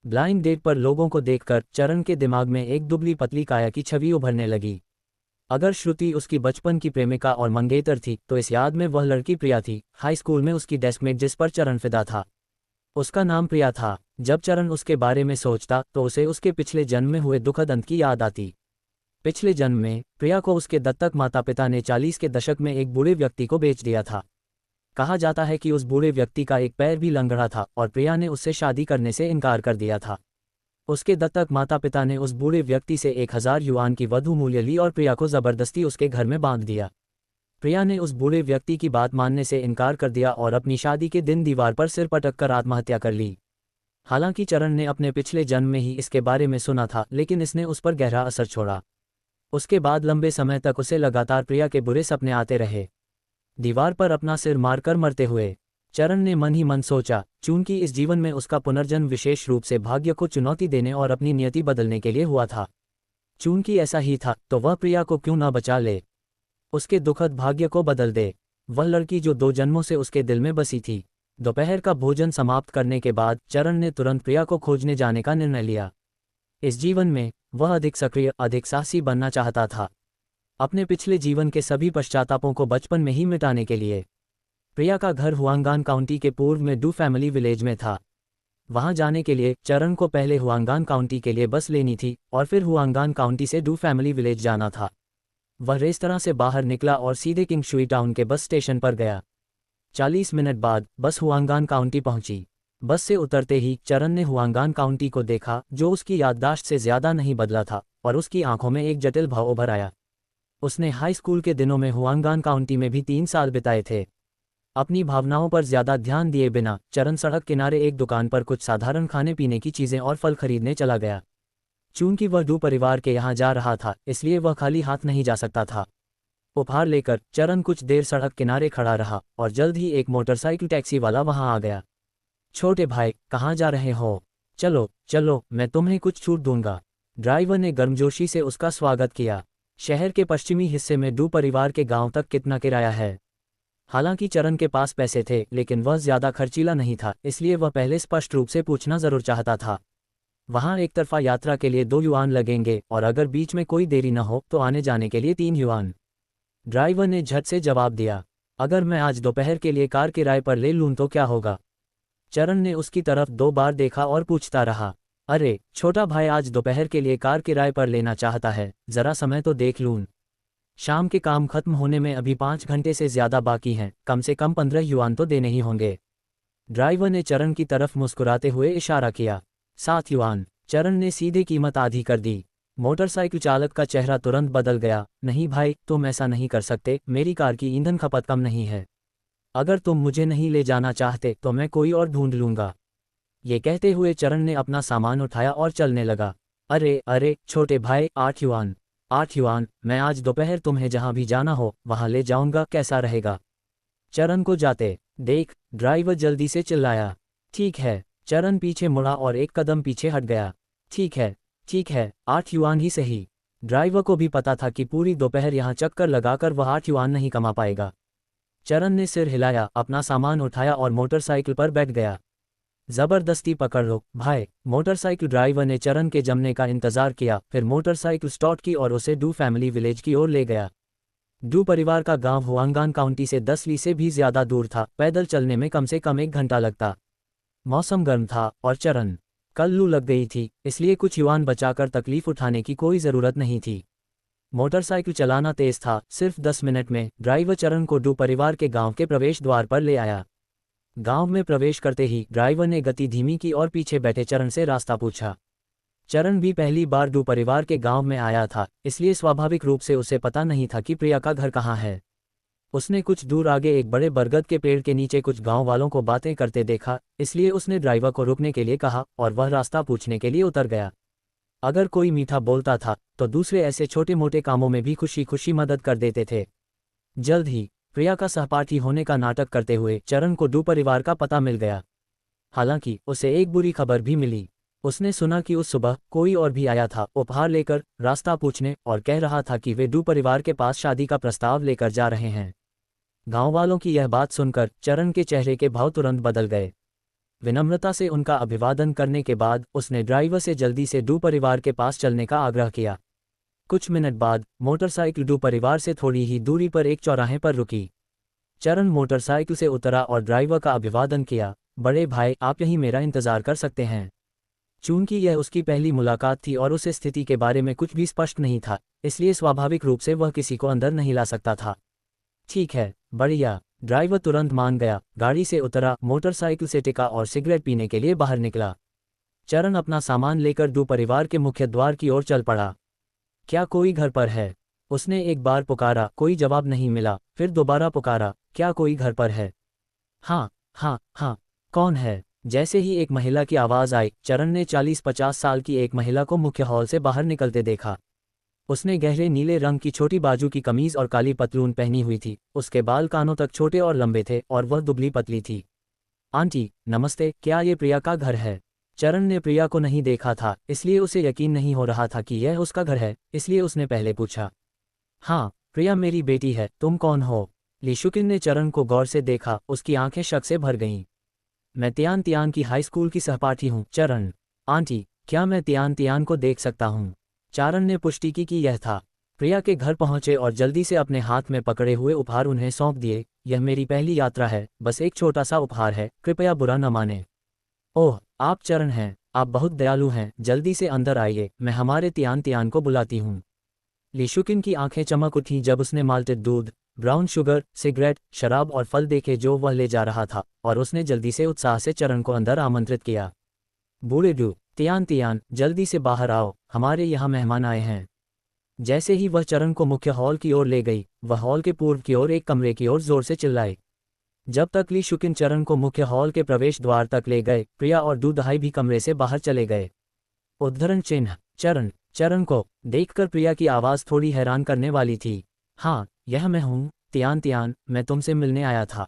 ब्लाइंड डेट पर लोगों को देखकर चरण के दिमाग में एक दुबली पतली काया की छवि उभरने लगी। अगर श्रुति उसकी बचपन की प्रेमिका और मंगेतर थी तो इस याद में वह लड़की प्रिया थी, हाई स्कूल में उसकी डेस्कमेट जिस पर चरण फिदा था। उसका नाम प्रिया था। जब चरण उसके बारे में सोचता तो उसे उसके पिछले जन्म में हुए दुखद अंत की याद आती। पिछले जन्म में प्रिया को उसके दत्तक माता पिता ने 40 के दशक में एक बूढ़े व्यक्ति को बेच दिया था। कहा जाता है कि उस बूढ़े व्यक्ति का एक पैर भी लंगड़ा था और प्रिया ने उससे शादी करने से इनकार कर दिया था। उसके दत्तक माता पिता ने उस बूढ़े व्यक्ति से 1000 युआन की वधू मूल्य ली और प्रिया को जबरदस्ती उसके घर में बांध दिया। प्रिया ने उस बूढ़े व्यक्ति की बात मानने से इनकार कर दिया और अपनी शादी के दिन दीवार पर सिर पटक कर आत्महत्या कर ली। हालांकि चरण ने अपने पिछले जन्म में ही इसके बारे में सुना था, लेकिन इसने उस पर गहरा असर छोड़ा। उसके बाद लंबे समय तक उसे लगातार प्रिया के बुरे सपने आते रहे, दीवार पर अपना सिर मारकर मरते हुए। चरण ने मन ही मन सोचा, चूंकि इस जीवन में उसका पुनर्जन्म विशेष रूप से भाग्य को चुनौती देने और अपनी नियति बदलने के लिए हुआ था। चूंकि ऐसा ही था तो वह प्रिया को क्यों न बचा ले, उसके दुखद भाग्य को बदल दे। वह लड़की जो 2 जन्मों से उसके दिल में बसी थी। दोपहर का भोजन समाप्त करने के बाद चरण ने तुरंत प्रिया को खोजने जाने का निर्णय लिया। इस जीवन में वह अधिक सक्रिय, अधिक साहसी बनना चाहता था, अपने पिछले जीवन के सभी पश्चातापों को बचपन में ही मिटाने के लिए। प्रिया का घर हुआंगान काउंटी के पूर्व में डू फैमिली विलेज में था। वहां जाने के लिए चरण को पहले हुआंगान काउंटी के लिए बस लेनी थी और फिर हुआंगान काउंटी से डू फैमिली विलेज जाना था। वह रेस्तरां से बाहर निकला और सीधे किंग शुई टाउन के बस स्टेशन पर गया। 40 मिनट बाद बस हुआंगान काउंटी पहुंची। बस से उतरते ही चरण ने हुआंगान काउंटी को देखा, जो उसकी याददाश्त से ज्यादा नहीं बदला था, और उसकी आंखों में एक जटिल भाव उभर आया। उसने हाई स्कूल के दिनों में हुआंगान काउंटी में भी 3 साल बिताए थे। अपनी भावनाओं पर ज्यादा ध्यान दिए बिना चरण सड़क किनारे एक दुकान पर कुछ साधारण खाने पीने की चीजें और फल खरीदने चला गया। चूंकि वह डू परिवार के यहाँ जा रहा था, इसलिए वह खाली हाथ नहीं जा सकता था। उपहार लेकर चरण कुछ देर सड़क किनारे खड़ा रहा और जल्द ही एक मोटरसाइकिल टैक्सी वाला वहां आ गया। छोटे भाई, कहाँ जा रहे हो? चलो चलो, मैं तुम्हें कुछ छूट दूंगा। ड्राइवर ने गर्मजोशी से उसका स्वागत किया। शहर के पश्चिमी हिस्से में डू परिवार के गांव तक कितना किराया है? हालांकि चरण के पास पैसे थे, लेकिन वह ज्यादा खर्चीला नहीं था, इसलिए वह पहले स्पष्ट रूप से पूछना जरूर चाहता था। वहां एक तरफा यात्रा के लिए 2 युआन लगेंगे और अगर बीच में कोई देरी न हो तो आने जाने के लिए 3 युआन। ड्राइवर ने झट से जवाब दिया। अगर मैं आज दोपहर के लिए कार किराए पर ले लूं तो क्या होगा? चरण ने उसकी तरफ 2 बार देखा और पूछता रहा। अरे छोटा भाई, आज दोपहर के लिए कार किराए पर लेना चाहता है, जरा समय तो देख लूं। शाम के काम खत्म होने में अभी 5 घंटे से ज्यादा बाकी हैं, कम से कम 15 युआन तो देने ही होंगे। ड्राइवर ने चरण की तरफ मुस्कुराते हुए इशारा किया। 7 युआन। चरण ने सीधे कीमत आधी कर दी। मोटरसाइकिल चालक का चेहरा तुरंत बदल गया। नहीं भाई, तुम ऐसा नहीं कर सकते, मेरी कार की ईंधन खपत कम नहीं है। अगर तुम मुझे नहीं ले जाना चाहते तो मैं कोई और ढूंढ लूंगा। ये कहते हुए चरण ने अपना सामान उठाया और चलने लगा। अरे अरे छोटे भाई, 8 युआन। 8 युआन, मैं आज दोपहर तुम्हें जहां भी जाना हो वहां ले जाऊंगा, कैसा रहेगा? चरण को जाते देख ड्राइवर जल्दी से चिल्लाया। ठीक है। चरण पीछे मुड़ा और एक कदम पीछे हट गया। ठीक है, 8 युआन ही सही। ड्राइवर को भी पता था कि पूरी दोपहर यहां चक्कर लगाकर वह 8 युआन नहीं कमा पाएगा। चरण ने सिर हिलाया, अपना सामान उठाया और मोटरसाइकिल पर बैठ गया। जबरदस्ती पकड़ लो भाई। मोटरसाइकिल ड्राइवर ने चरण के जमने का इंतजार किया, फिर मोटरसाइकिल स्टार्ट की और उसे डू फैमिली विलेज की ओर ले गया। डू परिवार का गांव हुआंगान काउंटी से 10 ली से भी ज्यादा दूर था। पैदल चलने में कम से कम 1 घंटा लगता। मौसम गर्म था और चरण कल लू लग गई थी, इसलिए कुछ युआन बचाकर तकलीफ उठाने की कोई जरूरत नहीं थी। मोटरसाइकिल चलाना तेज था। सिर्फ 10 मिनट में ड्राइवर चरण को डू परिवार के गांव के प्रवेश द्वार पर ले आया। गांव में प्रवेश करते ही ड्राइवर ने गति धीमी की और पीछे बैठे चरण से रास्ता पूछा। चरण भी पहली बार डू परिवार के गांव में आया था, इसलिए स्वाभाविक रूप से उसे पता नहीं था कि प्रिया का घर कहाँ है। उसने कुछ दूर आगे एक बड़े बरगद के पेड़ के नीचे कुछ गांव वालों को बातें करते देखा, इसलिए उसने ड्राइवर को रुकने के लिए कहा और वह रास्ता पूछने के लिए उतर गया। अगर कोई मीठा बोलता था तो दूसरे ऐसे छोटे मोटे कामों में भी खुशी खुशी मदद कर देते थे। जल्द ही प्रिया का सहपाठी होने का नाटक करते हुए चरण को डू परिवार का पता मिल गया। हालांकि उसे एक बुरी खबर भी मिली। उसने सुना कि उस सुबह कोई और भी आया था, उपहार लेकर, रास्ता पूछने, और कह रहा था कि वे डू परिवार के पास शादी का प्रस्ताव लेकर जा रहे हैं। गांव वालों की यह बात सुनकर चरण के चेहरे के भाव तुरंत बदल गए। विनम्रता से उनका अभिवादन करने के बाद उसने ड्राइवर से जल्दी से डू परिवार के पास चलने का आग्रह किया। कुछ मिनट बाद मोटरसाइकिल डू परिवार से थोड़ी ही दूरी पर एक चौराहे पर रुकी। चरण मोटरसाइकिल से उतरा और ड्राइवर का अभिवादन किया। बड़े भाई, आप यहीं मेरा इंतजार कर सकते हैं। चूंकि यह उसकी पहली मुलाकात थी और उसे स्थिति के बारे में कुछ भी स्पष्ट नहीं था, इसलिए स्वाभाविक रूप से वह किसी को अंदर नहीं ला सकता था। ठीक है, बढ़िया। ड्राइवर तुरंत मान गया, गाड़ी से उतरा, मोटरसाइकिल से टिका और सिगरेट पीने के लिए बाहर निकला। चरण अपना सामान लेकर डू परिवार के मुख्य द्वार की ओर चल पड़ा। क्या कोई घर पर है? उसने एक बार पुकारा, कोई जवाब नहीं मिला। फिर दोबारा पुकारा, क्या कोई घर पर है? हाँ हाँ हाँ। कौन है? जैसे ही एक महिला की आवाज आई, चरण ने 40-50 साल की एक महिला को मुख्य हॉल से बाहर निकलते देखा। उसने गहरे नीले रंग की छोटी बाजू की कमीज और काली पतलून पहनी हुई थी। उसके बाल कानों तक छोटे और लंबे थे और वह दुबली पतली थी। आंटी नमस्ते, क्या ये प्रिया का घर है? चरण ने प्रिया को नहीं देखा था, इसलिए उसे यकीन नहीं हो रहा था कि यह उसका घर है, इसलिए उसने पहले पूछा। हाँ, प्रिया मेरी बेटी है, तुम कौन हो? लीशुकिन ने चरण को गौर से देखा, उसकी आंखें शक से भर गईं। मैं तियान तियान की हाई स्कूल की सहपाठी हूँ, चरण। आंटी, क्या मैं तियान तियान को देख सकता हूँ? चारण ने पुष्टि की कि यह था। प्रिया के घर पहुंचे और जल्दी से अपने हाथ में पकड़े हुए उपहार उन्हें सौंप दिए। यह मेरी पहली यात्रा है, बस एक छोटा सा उपहार है, कृपया बुरा न माने। ओह, आप चरण हैं, आप बहुत दयालु हैं, जल्दी से अंदर आइए, मैं हमारे तियान तियान को बुलाती हूँ। लीशुकिन की आंखें चमक उठीं जब उसने माल्टेड दूध, ब्राउन शुगर, सिगरेट, शराब और फल देखे जो वह ले जा रहा था, और उसने जल्दी से उत्साह से चरण को अंदर आमंत्रित किया। बूढ़े डू, तियान तियान, जल्दी से बाहर आओ, हमारे यहाँ मेहमान आए हैं। जैसे ही वह चरण को मुख्य हॉल की ओर ले गई, वह हॉल के पूर्व की ओर एक कमरे की ओर जोर से चिल्लाई। जब तक ली शुकिन चरण को मुख्य हॉल के प्रवेश द्वार तक ले गए, प्रिया और दूधहाई भी कमरे से बाहर चले गए। उद्धरण चिन्ह चरण। चरण को देखकर प्रिया की आवाज़ थोड़ी हैरान करने वाली थी। हाँ, यह मैं हूँ, तियान तियान, मैं तुमसे मिलने आया था।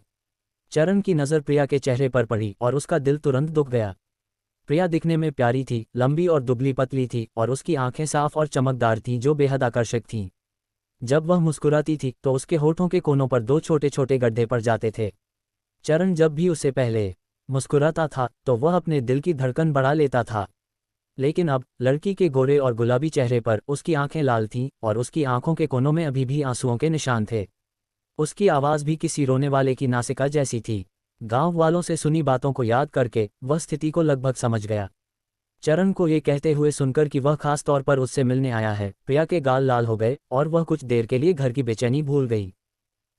चरण की नज़र प्रिया के चेहरे पर पड़ी और उसका दिल तुरंत दुख गया। प्रिया दिखने में प्यारी थी, लंबी और दुबली पतली थी और उसकी आंखें साफ और चमकदार थीं जो बेहद आकर्षक थीं। जब वह मुस्कुराती थी तो उसके होठों के कोनों पर दो छोटे छोटे गड्ढे पड़ जाते थे। चरण जब भी उससे पहले मुस्कुराता था तो वह अपने दिल की धड़कन बढ़ा लेता था, लेकिन अब लड़की के गोरे और गुलाबी चेहरे पर उसकी आंखें लाल थीं और उसकी आंखों के कोनों में अभी भी आंसुओं के निशान थे। उसकी आवाज़ भी किसी रोने वाले की नासिका जैसी थी। गांव वालों से सुनी बातों को याद करके वह स्थिति को लगभग समझ गया। चरण को ये कहते हुए सुनकर कि वह खास तौर पर उससे मिलने आया है, प्रिया के गाल लाल हो गए और वह कुछ देर के लिए घर की बेचैनी भूल गई।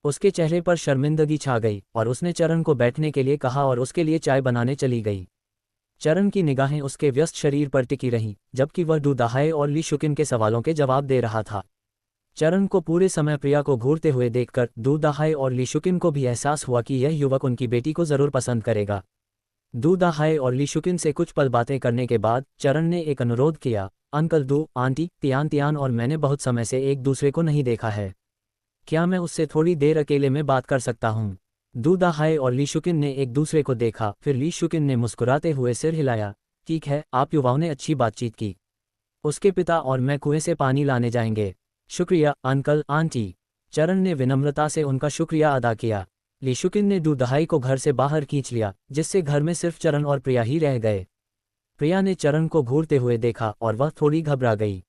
उसके चेहरे पर शर्मिंदगी छा गई और उसने चरण को बैठने के लिए कहा और उसके लिए चाय बनाने चली गई। चरण की निगाहें उसके व्यस्त शरीर पर टिकी रहीं, जबकि वह दूधाहाय और ली शुकिन के सवालों के जवाब दे रहा था। चरण को पूरे समय प्रिया को घूरते हुए देखकर दूधाहाय और ली शुकिन को भी एहसास हुआ कि यह युवक उनकी बेटी को जरूर पसंद करेगा। दूधाहाय और ली शुकिन से कुछ पल बातें करने के बाद चरण ने एक अनुरोध किया, अंकल दू, आंटी, तियान तियान और मैंने बहुत समय से एक दूसरे को नहीं देखा है। क्या मैं उससे थोड़ी देर अकेले में बात कर सकता हूँ? दूधाहाय और ली शुकिन ने एक दूसरे को देखा, फिर ली शुकिन ने मुस्कुराते हुए सिर हिलाया। ठीक है, आप युवाओं ने अच्छी बातचीत की। उसके पिता और मैं कुएं से पानी लाने जाएंगे। शुक्रिया अंकल, आंटी। चरण ने विनम्रता से उनका शुक्रिया अदा किया। ली शुकिन ने दूधाहाई को घर से बाहर खींच लिया, जिससे घर में सिर्फ चरण और प्रिया ही रह गए। प्रिया ने चरण को घूरते हुए देखा और वह थोड़ी घबरा गई।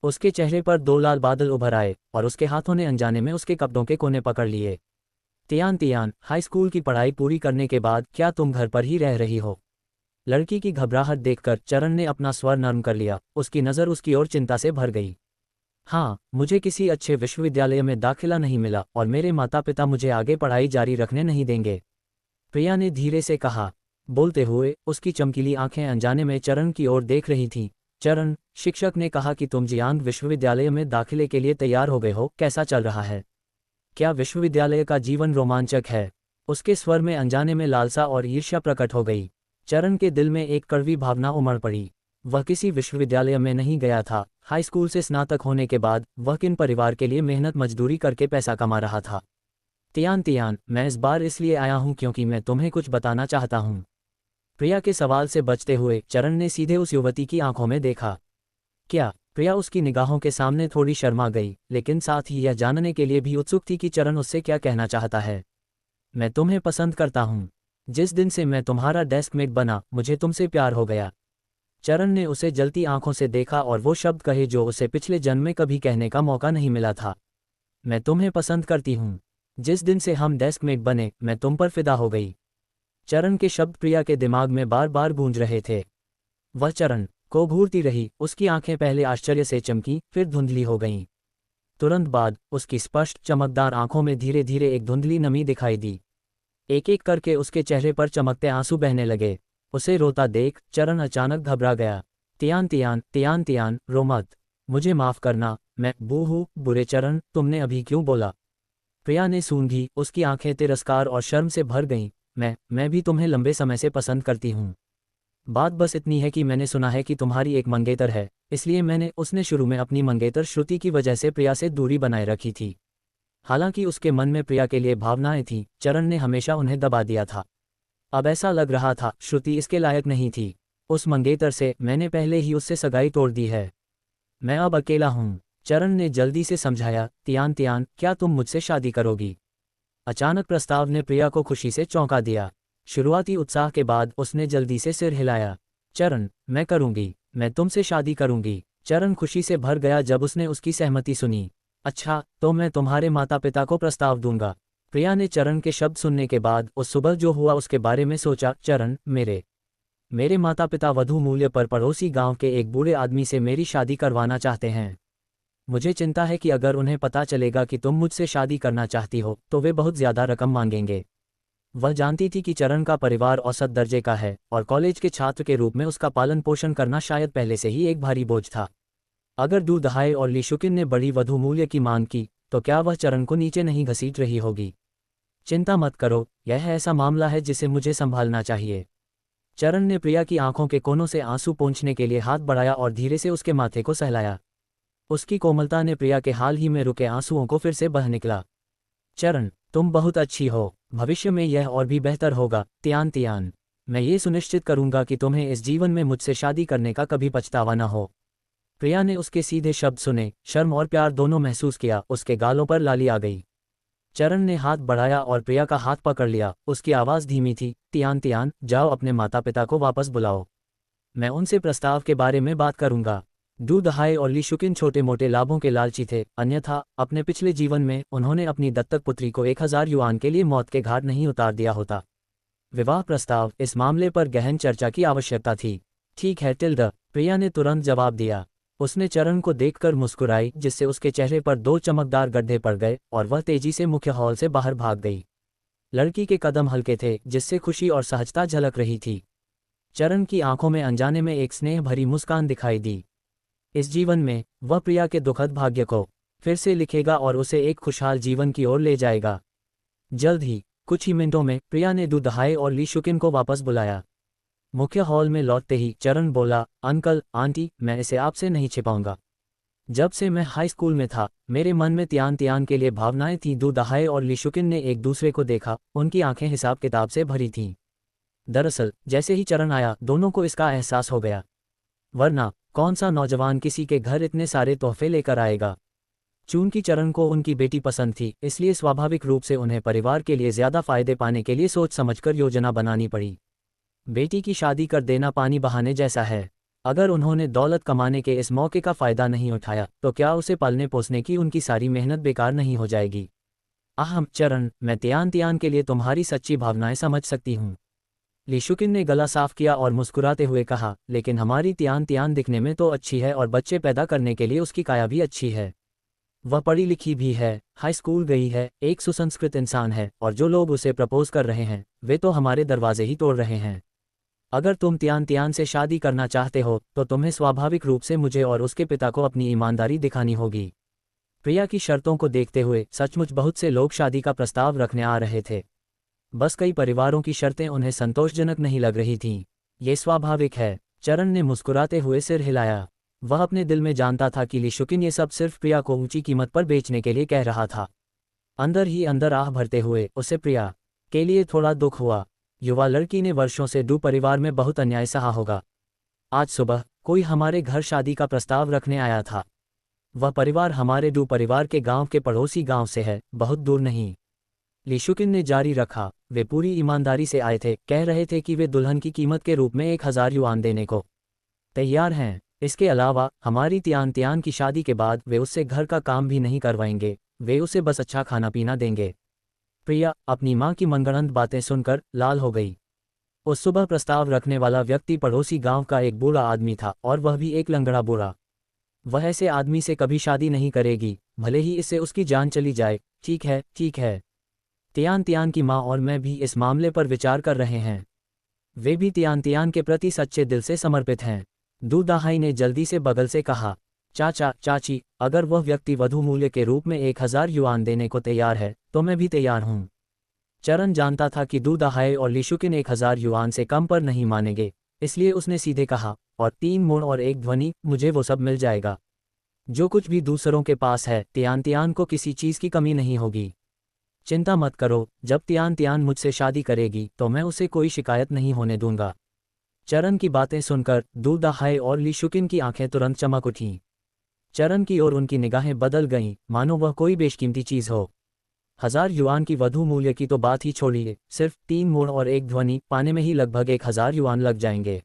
उसके चेहरे पर दो लाल बादल उभर आए और उसके हाथों ने अनजाने में उसके कपड़ों के कोने पकड़ लिए। तियान तियान, हाई स्कूल की पढ़ाई पूरी करने के बाद क्या तुम घर पर ही रह रही हो? लड़की की घबराहट देखकर चरण ने अपना स्वर नरम कर लिया, उसकी नज़र उसकी ओर चिंता से भर गई। हाँ, मुझे किसी अच्छे विश्वविद्यालय में दाखिला नहीं मिला और मेरे माता पिता मुझे आगे पढ़ाई जारी रखने नहीं देंगे, प्रिया ने धीरे से कहा। बोलते हुए उसकी चमकीली आंखें अनजाने में चरण की ओर देख रही थीं। चरण, शिक्षक ने कहा कि तुम जियांग विश्वविद्यालय में दाखिले के लिए तैयार हो गए हो, कैसा चल रहा है? क्या विश्वविद्यालय का जीवन रोमांचक है? उसके स्वर में अनजाने में लालसा और ईर्ष्या प्रकट हो गई। चरण के दिल में एक कड़वी भावना उमड़ पड़ी। वह किसी विश्वविद्यालय में नहीं गया था। हाई स्कूल से स्नातक होने के बाद वह किन परिवार के लिए मेहनत मजदूरी करके पैसा कमा रहा था। तियान तियान, मैं इस बार इसलिए आया हूं क्योंकि मैं तुम्हें कुछ बताना चाहता हूं। प्रिया के सवाल से बचते हुए चरण ने सीधे उस युवती की आंखों में देखा। क्या? प्रिया उसकी निगाहों के सामने थोड़ी शर्मा गई, लेकिन साथ ही यह जानने के लिए भी उत्सुक थी कि चरण उससे क्या कहना चाहता है। मैं तुम्हें पसंद करता हूँ। जिस दिन से मैं तुम्हारा डेस्कमेट बना, मुझे तुमसे प्यार हो गया। चरण ने उसे जलती आंखों से देखा और वो शब्द कहे जो उसे पिछले जन्म में कभी कहने का मौका नहीं मिला था। मैं तुम्हें पसंद करती हूँ। जिस दिन से हम डेस्कमेट बने, मैं तुम पर फिदा हो गई। चरण के शब्द प्रिया के दिमाग में बार बार गूंज रहे थे। वह चरण को घूरती रही, उसकी आंखें पहले आश्चर्य से चमकी, फिर धुंधली हो गईं। तुरंत बाद उसकी स्पष्ट चमकदार आंखों में धीरे धीरे एक धुंधली नमी दिखाई दी। एक एक करके उसके चेहरे पर चमकते आंसू बहने लगे। उसे रोता देख चरण अचानक घबरा गया। तियान तियान, तियान तियान, रो मत। मुझे माफ करना, मैं बू हूँ। बुरे चरण, तुमने अभी क्यों बोला? प्रिया ने सूंघी, उसकी आंखें तिरस्कार और शर्म से भर गईं। मैं भी तुम्हें लंबे समय से पसंद करती हूँ। बात बस इतनी है कि मैंने सुना है कि तुम्हारी एक मंगेतर है, इसलिए उसने शुरू में अपनी मंगेतर श्रुति की वजह से प्रिया से दूरी बनाए रखी थी। हालांकि उसके मन में प्रिया के लिए भावनाएं थीं, चरण ने हमेशा उन्हें दबा दिया था। अब ऐसा लग रहा था श्रुति इसके लायक नहीं थी। उस मंगेतर से मैंने पहले ही उससे सगाई तोड़ दी है। मैं अब अकेला हूँ। चरण ने जल्दी से समझाया। तियान तियान, क्या तुम मुझसे शादी करोगी? अचानक प्रस्ताव ने प्रिया को खुशी से चौंका दिया। शुरुआती उत्साह के बाद उसने जल्दी से सिर हिलाया। चरण, मैं करूंगी, मैं तुमसे शादी करूंगी। चरण खुशी से भर गया जब उसने उसकी सहमति सुनी। अच्छा, तो मैं तुम्हारे माता पिता को प्रस्ताव दूंगा। प्रिया ने चरण के शब्द सुनने के बाद उस सुबह जो हुआ उसके बारे में सोचा। चरण, मेरे माता पिता वधू मूल्य पर पड़ोसी गांव के एक बूढ़े आदमी से मेरी शादी करवाना चाहते हैं। मुझे चिंता है कि अगर उन्हें पता चलेगा कि तुम मुझसे शादी करना चाहती हो तो वे बहुत ज्यादा रकम मांगेंगे। वह जानती थी कि चरण का परिवार औसत दर्जे का है और कॉलेज के छात्र के रूप में उसका पालन पोषण करना शायद पहले से ही एक भारी बोझ था। अगर दूधाई और लीशुकिन ने बड़ी वधू मूल्य की मांग की तो क्या वह चरण को नीचे नहीं घसीट रही होगी? चिंता मत करो, यह ऐसा मामला है जिसे मुझे संभालना चाहिए। चरण ने प्रिया की आंखों के कोनों से आंसू पोंछने के लिए हाथ बढ़ाया और धीरे से उसके माथे को सहलाया। उसकी कोमलता ने प्रिया के हाल ही में रुके आंसुओं को फिर से बह निकला। चरण, तुम बहुत अच्छी हो, भविष्य में यह और भी बेहतर होगा। तियान, मैं ये सुनिश्चित करूंगा कि तुम्हें इस जीवन में मुझसे शादी करने का कभी पछतावा न हो। प्रिया ने उसके सीधे शब्द सुने, शर्म और प्यार दोनों महसूस किया। उसके गालों पर लाली आ गई। चरण ने हाथ बढ़ाया और प्रिया का हाथ पकड़ लिया। उसकी आवाज़ धीमी थी। तियान, जाओ अपने माता पिता को वापस बुलाओ। मैं उनसे प्रस्ताव के बारे में बात करूंगा। दूधाई और लीशुकिन छोटे मोटे लाभों के लालची थे, अन्यथा अपने पिछले जीवन में उन्होंने अपनी दत्तक पुत्री को 1000 युआन के लिए मौत के घाट नहीं उतार दिया होता। विवाह प्रस्ताव, इस मामले पर गहन चर्चा की आवश्यकता थी। ठीक है टिल्डा, प्रिया ने तुरंत जवाब दिया। उसने चरण को देखकर मुस्कुराई, जिससे उसके चेहरे पर 2 चमकदार गड्ढे पड़ गए और वह तेजी से मुख्य हॉल से बाहर भाग गई। लड़की के कदम हल्के थे, जिससे खुशी और सहजता झलक रही थी। चरण की आंखों में अनजाने में एक स्नेह भरी मुस्कान दिखाई दी। इस जीवन में वह प्रिया के दुखद भाग्य को फिर से लिखेगा और उसे एक खुशहाल जीवन की ओर ले जाएगा। जल्द ही, कुछ ही मिनटों में प्रिया ने दूधाई और लीशुकिन को वापस बुलाया। मुख्य हॉल में लौटते ही चरण बोला, अंकल, आंटी, मैं इसे आपसे नहीं छिपाऊंगा। जब से मैं हाई स्कूल में था, मेरे मन में तियान के लिए भावनाएं थीं। दूधाई और लीशुकिन ने एक दूसरे को देखा, उनकी आंखें हिसाब किताब से भरी थीं। दरअसल जैसे ही चरण आया, दोनों को इसका एहसास हो गया। वरना कौन सा नौजवान किसी के घर इतने सारे तोहफे लेकर आएगा? चूंकि चरण को उनकी बेटी पसंद थी, इसलिए स्वाभाविक रूप से उन्हें परिवार के लिए ज्यादा फायदे पाने के लिए सोच समझकर योजना बनानी पड़ी। बेटी की शादी कर देना पानी बहाने जैसा है। अगर उन्होंने दौलत कमाने के इस मौके का फायदा नहीं उठाया तो क्या उसे पालने पोसने की उनकी सारी मेहनत बेकार नहीं हो जाएगी? चरण, मैं तियान के लिए तुम्हारी सच्ची भावनाएं समझ सकती हूँ। लीशुकिन ने गला साफ किया और मुस्कुराते हुए कहा, लेकिन हमारी तियान दिखने में तो अच्छी है और बच्चे पैदा करने के लिए उसकी काया भी अच्छी है। वह पढ़ी लिखी भी है, हाई स्कूल गई है, एक सुसंस्कृत इंसान है, और जो लोग उसे प्रपोज कर रहे हैं वे तो हमारे दरवाजे ही तोड़ रहे हैं। अगर तुम तियान से शादी करना चाहते हो तो तुम्हें स्वाभाविक रूप से मुझे और उसके पिता को अपनी ईमानदारी दिखानी होगी। प्रिया की शर्तों को देखते हुए सचमुच बहुत से लोग शादी का प्रस्ताव रखने आ रहे थे। बस कई परिवारों की शर्तें उन्हें संतोषजनक नहीं लग रही थीं। ये स्वाभाविक है। चरण ने मुस्कुराते हुए सिर हिलाया। वह अपने दिल में जानता था कि लीशुकिन ये सब सिर्फ प्रिया को ऊंची कीमत पर बेचने के लिए कह रहा था। अंदर ही अंदर आह भरते हुए उसे प्रिया के लिए थोड़ा दुख हुआ। युवा लड़की ने वर्षों से डू परिवार में बहुत अन्याय सहा होगा। आज सुबह कोई हमारे घर शादी का प्रस्ताव रखने आया था। वह परिवार हमारे डू परिवार के गांव के पड़ोसी गांव से है, बहुत दूर नहीं। लीशुकिन ने जारी रखा, वे पूरी ईमानदारी से आए थे, कह रहे थे कि वे दुल्हन की कीमत के रूप में 1000 युआन देने को तैयार हैं। इसके अलावा हमारी तियान की शादी के बाद वे उससे घर का काम भी नहीं करवाएंगे, वे उसे बस अच्छा खाना पीना देंगे। प्रिया अपनी मां की मनगढ़ंत बातें सुनकर लाल हो गई। उस सुबह प्रस्ताव रखने वाला व्यक्ति पड़ोसी गांव का एक बूढ़ा आदमी था, और वह भी एक लंगड़ा बूढ़ा। वह ऐसे आदमी से कभी शादी नहीं करेगी, भले ही इससे उसकी जान चली जाए। ठीक है, ठीक है। तियान की माँ और मैं भी इस मामले पर विचार कर रहे हैं। वे भी तियान के प्रति सच्चे दिल से समर्पित हैं। दूधाई ने जल्दी से बगल से कहा, चाचा चाची, अगर वह व्यक्ति वधू मूल्य के रूप में 1000 युआन देने को तैयार है तो मैं भी तैयार हूँ। चरण जानता था कि दूधाई और लीशुकिन 1000 युआन से कम पर नहीं मानेंगे, इसलिए उसने सीधे कहा, और 3 मोड़ और एक ध्वनि, मुझे वो सब मिल जाएगा। जो कुछ भी दूसरों के पास है, तियान को किसी चीज़ की कमी नहीं होगी। चिंता मत करो, जब तियान मुझसे शादी करेगी तो मैं उसे कोई शिकायत नहीं होने दूंगा। चरण की बातें सुनकर दूधाई और लीशुकिन की आंखें तुरंत चमक उठीं। चरण की ओर उनकी निगाहें बदल गईं, मानो वह कोई बेशकीमती चीज़ हो। 1000 युआन की वधू मूल्य की तो बात ही छोड़िए, सिर्फ 3 मोड़ और एक ध्वनि पाने में ही लगभग 1000 युआन लग जाएंगे।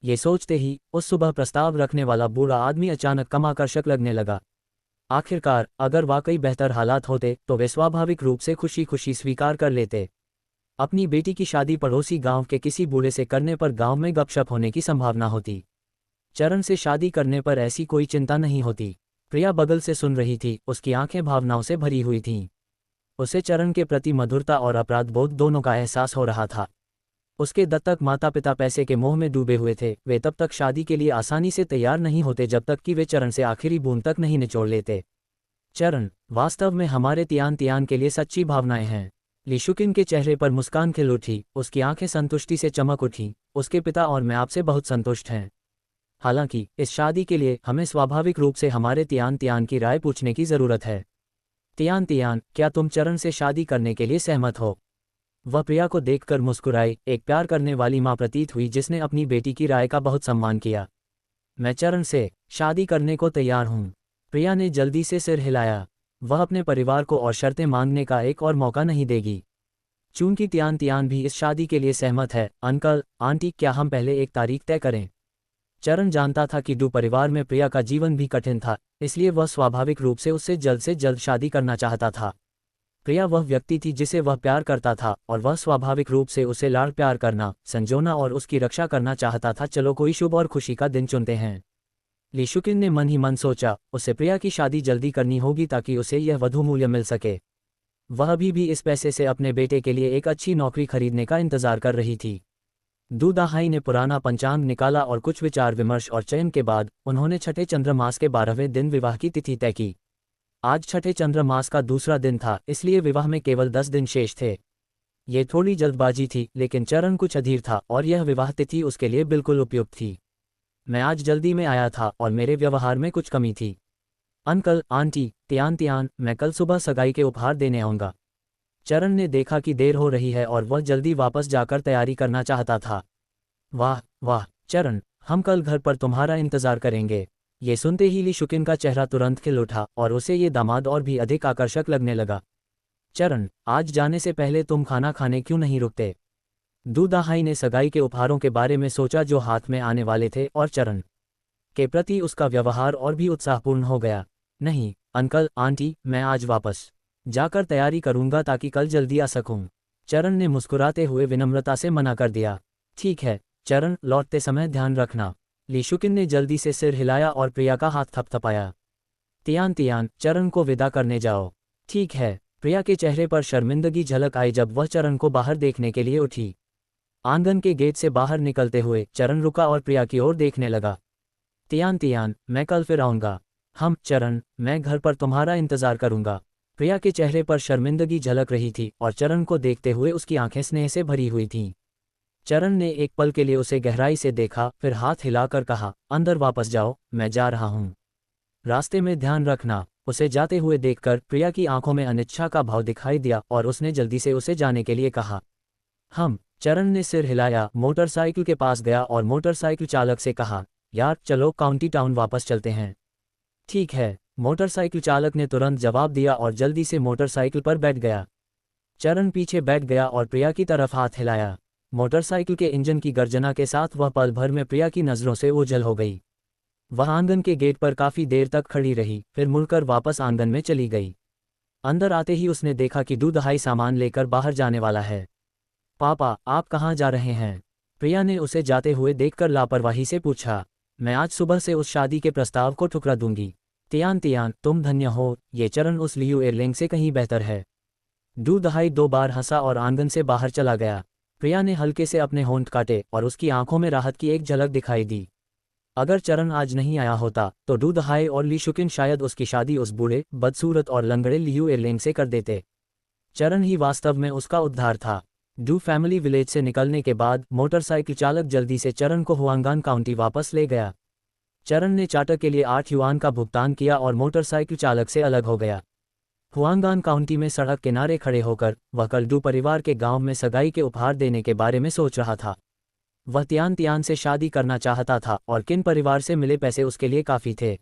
ये सोचते ही उस सुबह प्रस्ताव रखने वाला बूढ़ा आदमी अचानक कम आकर्षक लगने लगा। आखिरकार अगर वाकई बेहतर हालात होते तो वे स्वाभाविक रूप से खुशी खुशी स्वीकार कर लेते। अपनी बेटी की शादी पड़ोसी गांव के किसी बूढ़े से करने पर गांव में गपशप होने की संभावना होती। चरण से शादी करने पर ऐसी कोई चिंता नहीं होती। प्रिया बगल से सुन रही थी, उसकी आंखें भावनाओं से भरी हुई थीं। उसे चरण के प्रति मधुरता और अपराध बोध दोनों का एहसास हो रहा था। उसके दत्तक माता पिता पैसे के मोह में डूबे हुए थे। वे तब तक शादी के लिए आसानी से तैयार नहीं होते जब तक कि वे चरण से आखिरी बूंद तक नहीं निचोड़ लेते। चरण, वास्तव में हमारे तियान तियान के लिए सच्ची भावनाएं हैं। लीशुकिन के चेहरे पर मुस्कान खिल उठी, उसकी आंखें संतुष्टि से चमक उठी। उसके पिता और मैं आपसे बहुत संतुष्ट हैं। हालांकि इस शादी के लिए हमें स्वाभाविक रूप से हमारे तियान तियान की राय पूछने की जरूरत है। तियान तियान, क्या तुम चरण से शादी करने के लिए सहमत हो? वह प्रिया को देखकर मुस्कुराई, एक प्यार करने वाली मां प्रतीत हुई जिसने अपनी बेटी की राय का बहुत सम्मान किया। मैं चरण से शादी करने को तैयार हूं। प्रिया ने जल्दी से सिर हिलाया। वह अपने परिवार को और शर्तें मांगने का एक और मौका नहीं देगी। चूंकि तियान तियान भी इस शादी के लिए सहमत है, अंकल आंटी, क्या हम पहले एक तारीख तय करें? चरण जानता था कि डू परिवार में प्रिया का जीवन भी कठिन था, इसलिए वह स्वाभाविक रूप से उससे जल्द शादी करना चाहता था। प्रिया वह व्यक्ति थी जिसे वह प्यार करता था और वह स्वाभाविक रूप से उसे लाड़ प्यार करना, संजोना और उसकी रक्षा करना चाहता था। चलो कोई शुभ और खुशी का दिन चुनते हैं। लीशुकिन ने मन ही मन सोचा, उसे प्रिया की शादी जल्दी करनी होगी ताकि उसे यह वधू मूल्य मिल सके। वह अभी भी इस पैसे से अपने बेटे के लिए एक अच्छी नौकरी खरीदने का इंतजार कर रही थी। दू दाहाई ने पुराना पंचांग निकाला और कुछ विचार विमर्श और चयन के बाद उन्होंने छठे चंद्रमास के 12वें दिन विवाह की तिथि तय की। आज छठे चंद्रमास का दूसरा दिन था, इसलिए विवाह में केवल 10 दिन शेष थे। ये थोड़ी जल्दबाजी थी, लेकिन चरण कुछ अधीर था और यह विवाह तिथि उसके लिए बिल्कुल उपयुक्त थी। मैं आज जल्दी में आया था और मेरे व्यवहार में कुछ कमी थी। अंकल आंटी, तियान तियान, मैं कल सुबह सगाई के उपहार देने आऊँगा। चरण ने देखा कि देर हो रही है और वह जल्दी वापस जाकर तैयारी करना चाहता था। वाह वाह चरण, हम कल घर पर तुम्हारा इंतजार करेंगे। ये सुनते ही लीशुकिन का चेहरा तुरंत खिल उठा और उसे ये दामाद और भी अधिक आकर्षक लगने लगा। चरण, आज जाने से पहले तुम खाना खाने क्यों नहीं रुकते? दू दाहाई ने सगाई के उपहारों के बारे में सोचा जो हाथ में आने वाले थे और चरण के प्रति उसका व्यवहार और भी उत्साहपूर्ण हो गया। नहीं अंकल आंटी, मैं आज वापस जाकर तैयारी करूंगा ताकि कल जल्दी आ सकूं। चरण ने मुस्कुराते हुए विनम्रता से मना कर दिया। ठीक है चरण, लौटते समय ध्यान रखना। लीशुकिन ने जल्दी से सिर हिलाया और प्रिया का हाथ थपथपाया। तियान तियान, चरण को विदा करने जाओ। ठीक है। प्रिया के चेहरे पर शर्मिंदगी झलक आई जब वह चरण को बाहर देखने के लिए उठी। आंगन के गेट से बाहर निकलते हुए चरण रुका और प्रिया की ओर देखने लगा। तियान तियान, मैं कल फिर आऊँगा। हम चरण, मैं घर पर तुम्हारा इंतजार करूँगा। प्रिया के चेहरे पर शर्मिंदगी झलक रही थी और चरण को देखते हुए उसकी आंखें स्नेह से भरी हुई थीं। चरण ने एक पल के लिए उसे गहराई से देखा, फिर हाथ हिलाकर कहा, अंदर वापस जाओ, मैं जा रहा हूँ। रास्ते में ध्यान रखना। उसे जाते हुए देखकर प्रिया की आंखों में अनिच्छा का भाव दिखाई दिया और उसने जल्दी से उसे जाने के लिए कहा। हम चरण ने सिर हिलाया, मोटरसाइकिल के पास गया और मोटरसाइकिल चालक से कहा, यार चलो काउंटी टाउन वापस चलते हैं। ठीक है। मोटरसाइकिल चालक ने तुरंत जवाब दिया और जल्दी से मोटरसाइकिल पर बैठ गया। चरण पीछे बैठ गया और प्रिया की तरफ हाथ हिलाया। मोटरसाइकिल के इंजन की गर्जना के साथ वह पल भर में प्रिया की नज़रों से ओझल हो गई। वह आंगन के गेट पर काफ़ी देर तक खड़ी रही, फिर मुड़कर वापस आंगन में चली गई। अंदर आते ही उसने देखा कि दू दहाई सामान लेकर बाहर जाने वाला है। पापा, आप कहाँ जा रहे हैं? प्रिया ने उसे जाते हुए देखकर लापरवाही से पूछा। मैं आज सुबह से उस शादी के प्रस्ताव को ठुकरा दूंगी। तियान तियान, तुम धन्य हो, ये चरण उस लियू एयरलिंग से कहीं बेहतर है। दू दहाई 2 बार हंसा और आंगन से बाहर चला गया। प्रिया ने हल्के से अपने होंठ काटे और उसकी आंखों में राहत की एक झलक दिखाई दी। अगर चरण आज नहीं आया होता तो डू दहाई और लीशुकिन शायद उसकी शादी उस बूढ़े, बदसूरत और लंगड़े लियू एयरलिंग से कर देते। चरण ही वास्तव में उसका उद्धार था। डू फैमिली विलेज से निकलने के बाद मोटरसाइकिल चालक जल्दी से चरण को हुआंगान काउंटी वापस ले गया। चरण ने चार्टर के लिए 8 युआन का भुगतान किया और मोटरसाइकिल चालक से अलग हो गया। हुआंगान काउंटी में सड़क किनारे खड़े होकर वह कल डू परिवार के गांव में सगाई के उपहार देने के बारे में सोच रहा था। वह तियान तियान से शादी करना चाहता था और किन परिवार से मिले पैसे उसके लिए काफ़ी थे।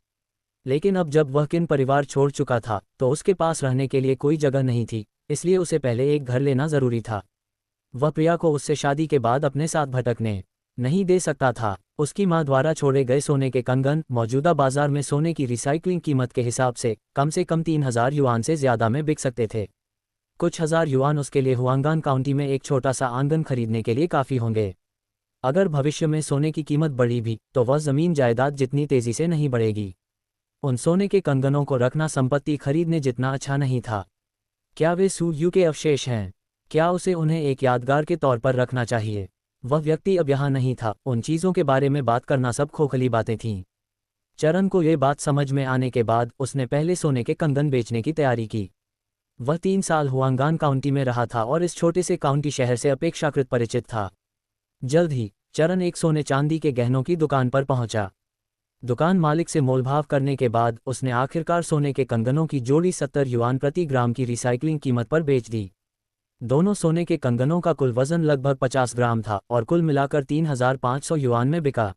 लेकिन अब जब वह किन परिवार छोड़ चुका था तो उसके पास रहने के लिए कोई जगह नहीं थी, इसलिए उसे पहले एक घर लेना ज़रूरी था। वह प्रिया को उससे शादी के बाद अपने साथ भटकने नहीं दे सकता था। उसकी माँ द्वारा छोड़े गए सोने के कंगन मौजूदा बाजार में सोने की रिसाइकलिंग कीमत के हिसाब से कम 3,000 युआन से ज़्यादा में बिक सकते थे। कुछ हज़ार युआन उसके लिए हुआंगान काउंटी में एक छोटा सा आंगन खरीदने के लिए काफ़ी होंगे। अगर भविष्य में सोने की कीमत बढ़ी भी तो वह ज़मीन जायदाद जितनी तेज़ी से नहीं बढ़ेगी। उन सोने के कंगनों को रखना संपत्ति खरीदने जितना अच्छा नहीं था। क्या वे सूर्य के अवशेष हैं? क्या उसे उन्हें एक यादगार के तौर पर रखना चाहिए? वह व्यक्ति अब यहाँ नहीं था। उन चीज़ों के बारे में बात करना सब खोखली बातें थीं। चरण को ये बात समझ में आने के बाद उसने पहले सोने के कंगन बेचने की तैयारी की। वह 3 साल हुआंगान काउंटी में रहा था और इस छोटे से काउंटी शहर से अपेक्षाकृत परिचित था। जल्द ही चरण एक सोने चांदी के गहनों की दुकान पर पहुंचा। दुकान मालिक से मोलभाव करने के बाद उसने आखिरकार सोने के कंगनों की जोड़ी 70 युआन प्रति ग्राम की रिसाइकलिंग कीमत पर बेच दी। दोनों सोने के कंगनों का कुल वजन लगभग 50 ग्राम था और कुल मिलाकर 3,500 युआन में बिका।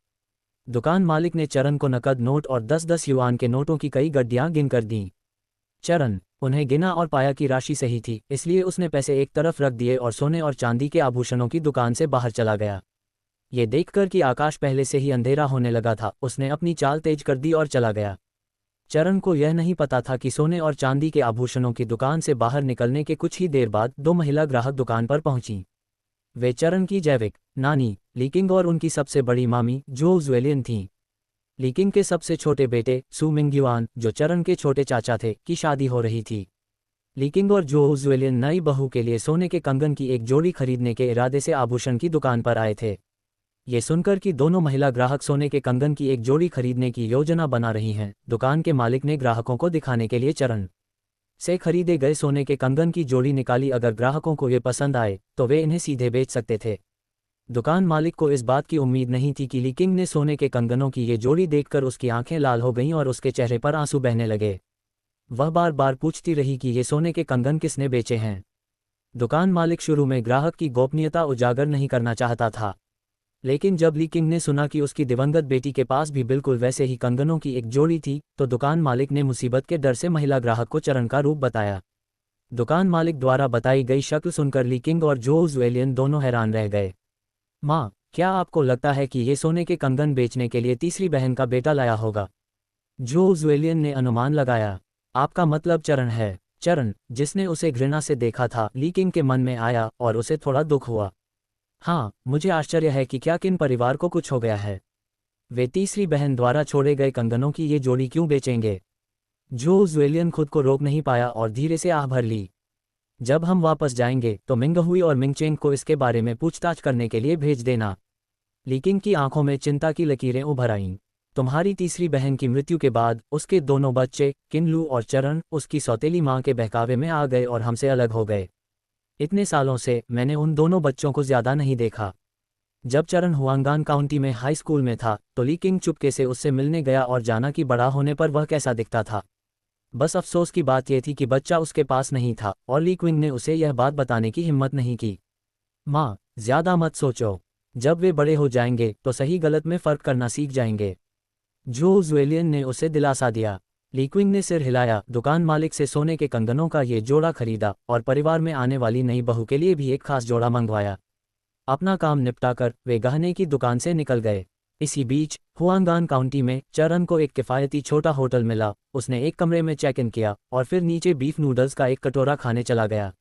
दुकान मालिक ने चरण को नकद नोट और 10-10 युआन के नोटों की कई गड्डियां गिनकर दीं। चरण उन्हें गिना और पाया कि राशि सही थी, इसलिए उसने पैसे एक तरफ रख दिए और सोने और चांदी के आभूषणों की दुकान से बाहर चला गया। ये देखकर कि आकाश पहले से ही अंधेरा होने लगा था, उसने अपनी चाल तेज कर दी और चला गया। चरण को यह नहीं पता था कि सोने और चांदी के आभूषणों की दुकान से बाहर निकलने के कुछ ही देर बाद 2 महिला ग्राहक दुकान पर पहुंची। वे चरण की जैविक नानी लीकिंग और उनकी सबसे बड़ी मामी जो ज़ुएलियन थीं। लीकिंग के सबसे छोटे बेटे सू मिंगयुआन, जो चरण के छोटे चाचा थे, की शादी हो रही थी। लीकिंग और जो ज़ुएलियन नई बहू के लिए सोने के कंगन की एक जोड़ी खरीदने के इरादे से आभूषण की दुकान पर आए थे। ये सुनकर कि दोनों महिला ग्राहक सोने के कंगन की एक जोड़ी खरीदने की योजना बना रही हैं, दुकान के मालिक ने ग्राहकों को दिखाने के लिए चरण से खरीदे गए सोने के कंगन की जोड़ी निकाली। अगर ग्राहकों को ये पसंद आए तो वे इन्हें सीधे बेच सकते थे। दुकान मालिक को इस बात की उम्मीद नहीं थी कि लीकिंग ने सोने के कंगनों की ये जोड़ी देखकर उसकी आंखें लाल हो गईं और उसके चेहरे पर आंसू बहने लगे। वह बार बार पूछती रही कि ये सोने के कंगन किसने बेचे हैं। दुकान मालिक शुरू में ग्राहक की गोपनीयता उजागर नहीं करना चाहता था, लेकिन जब लीकिंग ने सुना कि उसकी दिवंगत बेटी के पास भी बिल्कुल वैसे ही कंगनों की एक जोड़ी थी, तो दुकान मालिक ने मुसीबत के डर से महिला ग्राहक को चरण का रूप बताया। दुकान मालिक द्वारा बताई गई शक्ल सुनकर लीकिंग और जो ज़ुएलियन दोनों हैरान रह गए। माँ, क्या आपको लगता है कि ये सोने के कंगन बेचने के लिए तीसरी बहन का बेटा लाया होगा? जो ज़ुएलियन ने अनुमान लगाया। आपका मतलब चरण है? चरण, जिसने उसे घृणा से देखा था, लीकिंग के मन में आया और उसे थोड़ा दुख हुआ। हाँ, मुझे आश्चर्य है कि क्या किन परिवार को कुछ हो गया है। वे तीसरी बहन द्वारा छोड़े गए कंगनों की ये जोड़ी क्यों बेचेंगे? जो ज़ुएलियन खुद को रोक नहीं पाया और धीरे से आह भर ली। जब हम वापस जाएंगे तो मिंगहुई और मिंगचेंग को इसके बारे में पूछताछ करने के लिए भेज देना। लीकिंग की आंखों में चिंता की लकीरें उभर आईं। तुम्हारी तीसरी बहन की मृत्यु के बाद उसके दोनों बच्चे किनलू और चरण उसकी सौतेली माँ के बहकावे में आ गए और हमसे अलग हो गए। इतने सालों से मैंने उन दोनों बच्चों को ज़्यादा नहीं देखा। जब चरण हुआंगान काउंटी में हाई स्कूल में था तो लीकिंग चुपके से उससे मिलने गया और जाना कि बड़ा होने पर वह कैसा दिखता था। बस अफसोस की बात यह थी कि बच्चा उसके पास नहीं था और लीकिंग ने उसे यह बात बताने की हिम्मत नहीं की। माँ, ज़्यादा मत सोचो। जब वे बड़े हो जाएंगे तो सही गलत में फ़र्क करना सीख जाएंगे। जो ज़ुएलियन ने उसे दिलासा दिया। लीकिंग ने सिर हिलाया। दुकान मालिक से सोने के कंगनों का ये जोड़ा खरीदा और परिवार में आने वाली नई बहू के लिए भी एक खास जोड़ा मंगवाया। अपना काम निपटाकर वे गहने की दुकान से निकल गए। इसी बीच हुआंगान काउंटी में चरण को एक किफ़ायती छोटा होटल मिला। उसने एक कमरे में चेक इन किया और फिर नीचे बीफ नूडल्स का एक कटोरा खाने चला गया।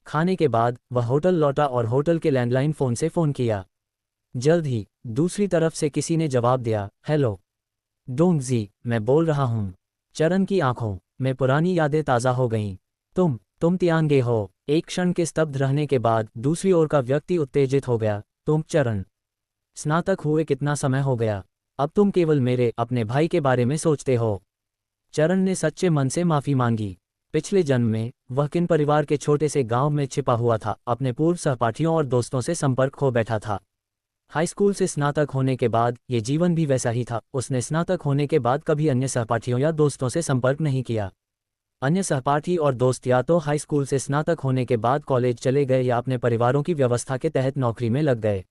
खाने के बाद वह होटल लौटा और होटल के लैंडलाइन फ़ोन से फ़ोन किया। जल्द ही दूसरी तरफ से किसी ने जवाब दिया, हेलो डोंगजी, मैं बोल रहा हूँ। चरण की आंखों में पुरानी यादें ताज़ा हो गईं। तुम तियांगे हो। एक क्षण के स्तब्ध रहने के बाद दूसरी ओर का व्यक्ति उत्तेजित हो गया। तुम चरण, स्नातक हुए कितना समय हो गया? अब तुम केवल मेरे अपने भाई के बारे में सोचते हो। चरण ने सच्चे मन से माफ़ी मांगी। पिछले जन्म में वह किन परिवार के छोटे से गांव में छिपा हुआ था, अपने पूर्व सहपाठियों और दोस्तों से संपर्क खो बैठा था। हाई स्कूल से स्नातक होने के बाद ये जीवन भी वैसा ही था। उसने स्नातक होने के बाद कभी अन्य सहपाठियों या दोस्तों से संपर्क नहीं किया। अन्य सहपाठी और दोस्त या तो हाई स्कूल से स्नातक होने के बाद कॉलेज चले गए या अपने परिवारों की व्यवस्था के तहत नौकरी में लग गए।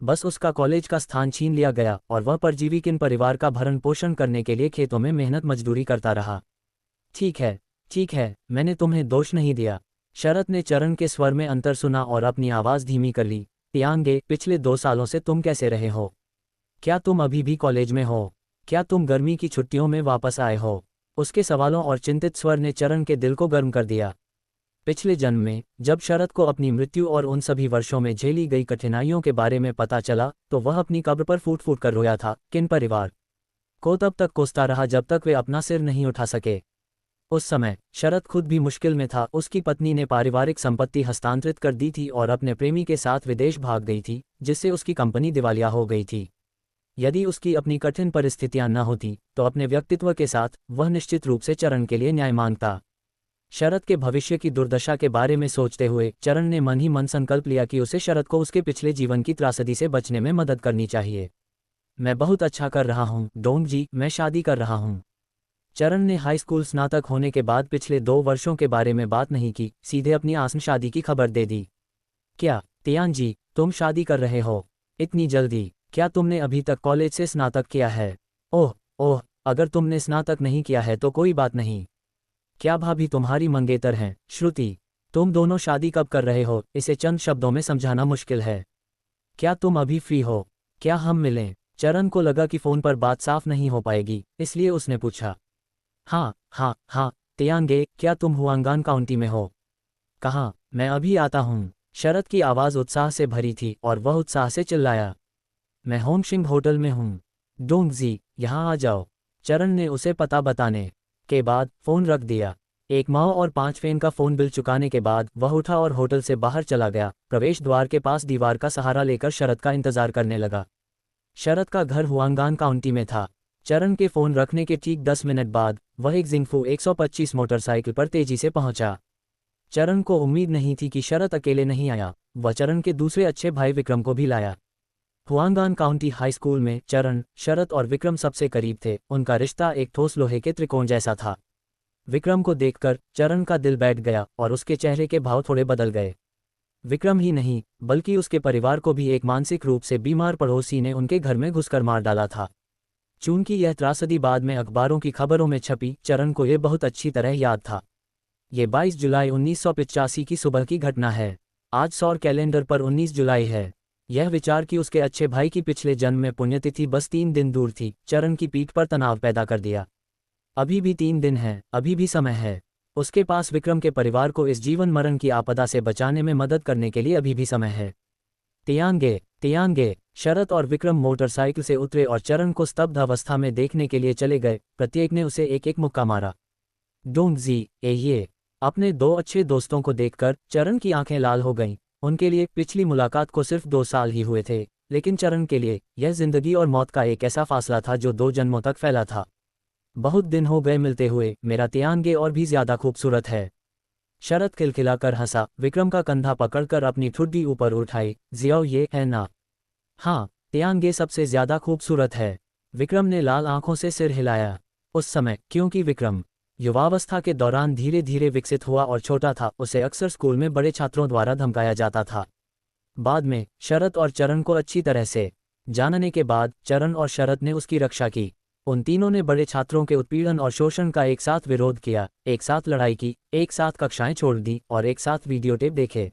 बस उसका कॉलेज का स्थान छीन लिया गया और वह परजीवी किन परिवार का भरण पोषण करने के लिए खेतों में मेहनत मजदूरी करता रहा। ठीक है, मैंने तुम्हें दोष नहीं दिया। शरत ने चरण के स्वर में अंतर सुना और अपनी आवाज़ धीमी कर ली। तियांगे, पिछले 2 सालों से तुम कैसे रहे हो? क्या तुम अभी भी कॉलेज में हो? क्या तुम गर्मी की छुट्टियों में वापस आए हो? उसके सवालों और चिंतित स्वर ने चरण के दिल को गर्म कर दिया। पिछले जन्म में जब शरद को अपनी मृत्यु और उन सभी वर्षों में झेली गई कठिनाइयों के बारे में पता चला तो वह अपनी कब्र पर फूट फूट कर रोया था। किन परिवार को तब तक कोसता रहा जब तक वे अपना सिर नहीं उठा सके। उस समय शरद खुद भी मुश्किल में था। उसकी पत्नी ने पारिवारिक संपत्ति हस्तांतरित कर दी थी और अपने प्रेमी के साथ विदेश भाग गई थी, जिससे उसकी कंपनी दिवालिया हो गई थी। यदि उसकी अपनी कठिन परिस्थितियां न होती तो अपने व्यक्तित्व के साथ वह निश्चित रूप से चरण के लिए न्याय मांगता। शरद के भविष्य की दुर्दशा के बारे में सोचते हुए चरण ने मन ही मन संकल्प लिया कि उसे शरद को उसके पिछले जीवन की त्रासदी से बचने में मदद करनी चाहिए। मैं बहुत अच्छा कर रहा हूँ डोंग जी, मैं शादी कर रहा हूँ। चरण ने हाई स्कूल स्नातक होने के बाद पिछले 2 वर्षों के बारे में बात नहीं की, सीधे अपनी आसन शादी की खबर दे दी। क्या तियान जी, तुम शादी कर रहे हो? इतनी जल्दी? क्या तुमने अभी तक कॉलेज से स्नातक किया है? ओह ओह, अगर तुमने स्नातक नहीं किया है तो कोई बात नहीं। क्या भाभी तुम्हारी मंगेतर हैं? श्रुति, तुम दोनों शादी कब कर रहे हो, इसे चंद शब्दों में समझाना मुश्किल है। क्या तुम अभी फ्री हो? क्या हम मिलें? चरण को लगा कि फोन पर बात साफ नहीं हो पाएगी, इसलिए उसने पूछा। हाँ हाँ हाँ तियांगे, क्या तुम हुआंगान काउंटी में हो? कहाँ? मैं अभी आता हूँ। शरद की आवाज़ उत्साह से भरी थी और वह उत्साह से चिल्लाया, मैं होंगशिंग होटल में हूँ। डोंगजी, यहाँ आ जाओ। चरण ने उसे पता बताने के बाद फ़ोन रख दिया। 1 माह और 5 फेन का फ़ोन बिल चुकाने के बाद वह उठा और होटल से बाहर चला गया। प्रवेश द्वार के पास दीवार का सहारा लेकर शरद का इंतजार करने लगा। शरद का घर हुआंगान काउंटी में था। चरण के फ़ोन रखने के ठीक 10 मिनट बाद वह एक जिंगफू 125 मोटरसाइकिल पर तेजी से पहुंचा। चरण को उम्मीद नहीं थी कि शरद अकेले नहीं आया, वह चरण के दूसरे अच्छे भाई विक्रम को भी लाया। हुआंगान काउंटी हाई स्कूल में चरण, शरद और विक्रम सबसे करीब थे। उनका रिश्ता एक ठोस लोहे के त्रिकोण जैसा था। विक्रम को देखकर चरण का दिल बैठ गया और उसके चेहरे के भाव थोड़े बदल गए। विक्रम ही नहीं बल्कि उसके परिवार को भी एक मानसिक रूप से बीमार पड़ोसी ने उनके घर में घुसकर मार डाला था। चूंकि यह त्रासदी बाद में अखबारों की खबरों में छपी, चरण को यह बहुत अच्छी तरह याद था। ये 22 जुलाई 1985 की सुबह की घटना है। आज सौर कैलेंडर पर 19 जुलाई है। यह विचार कि उसके अच्छे भाई की पिछले जन्म में पुण्यतिथि बस 3 दिन दूर थी, चरण की पीठ पर तनाव पैदा कर दिया। अभी भी 3 दिन है, अभी भी समय है। उसके पास विक्रम के परिवार को इस जीवन मरण की आपदा से बचाने में मदद करने के लिए अभी भी समय है। तियांगे। शरद और विक्रम मोटरसाइकिल से उतरे और चरण को स्तब्ध अवस्था में देखने के लिए चले गए। प्रत्येक ने उसे एक एक मुक्का मारा। डोंगजी, ये अपने 2 अच्छे दोस्तों को देखकर चरण की आंखें लाल हो गईं। उनके लिए पिछली मुलाकात को सिर्फ 2 साल ही हुए थे, लेकिन चरण के लिए यह जिंदगी और मौत का एक ऐसा फासला था जो 2 जन्मों तक फैला था। बहुत दिन हो गए मिलते हुए, मेरा तियांगे और भी ज्यादा खूबसूरत है। शरद खिलखिलाकर हंसा। विक्रम का कंधा पकड़कर अपनी ठुड्डी ऊपर उठाई। जियाओ, ये है ना? हाँ, तियांगे सबसे ज्यादा खूबसूरत है। विक्रम ने लाल आंखों से सिर हिलाया। उस समय क्योंकि विक्रम युवावस्था के दौरान धीरे धीरे विकसित हुआ और छोटा था, उसे अक्सर स्कूल में बड़े छात्रों द्वारा धमकाया जाता था। बाद में शरद और चरण को अच्छी तरह से जानने के बाद चरण और शरद ने उसकी रक्षा की। उन तीनों ने बड़े छात्रों के उत्पीड़न और शोषण का एक साथ विरोध किया, एक साथ लड़ाई की, एक साथ कक्षाएं छोड़ दी और एक साथ वीडियो टेप देखे।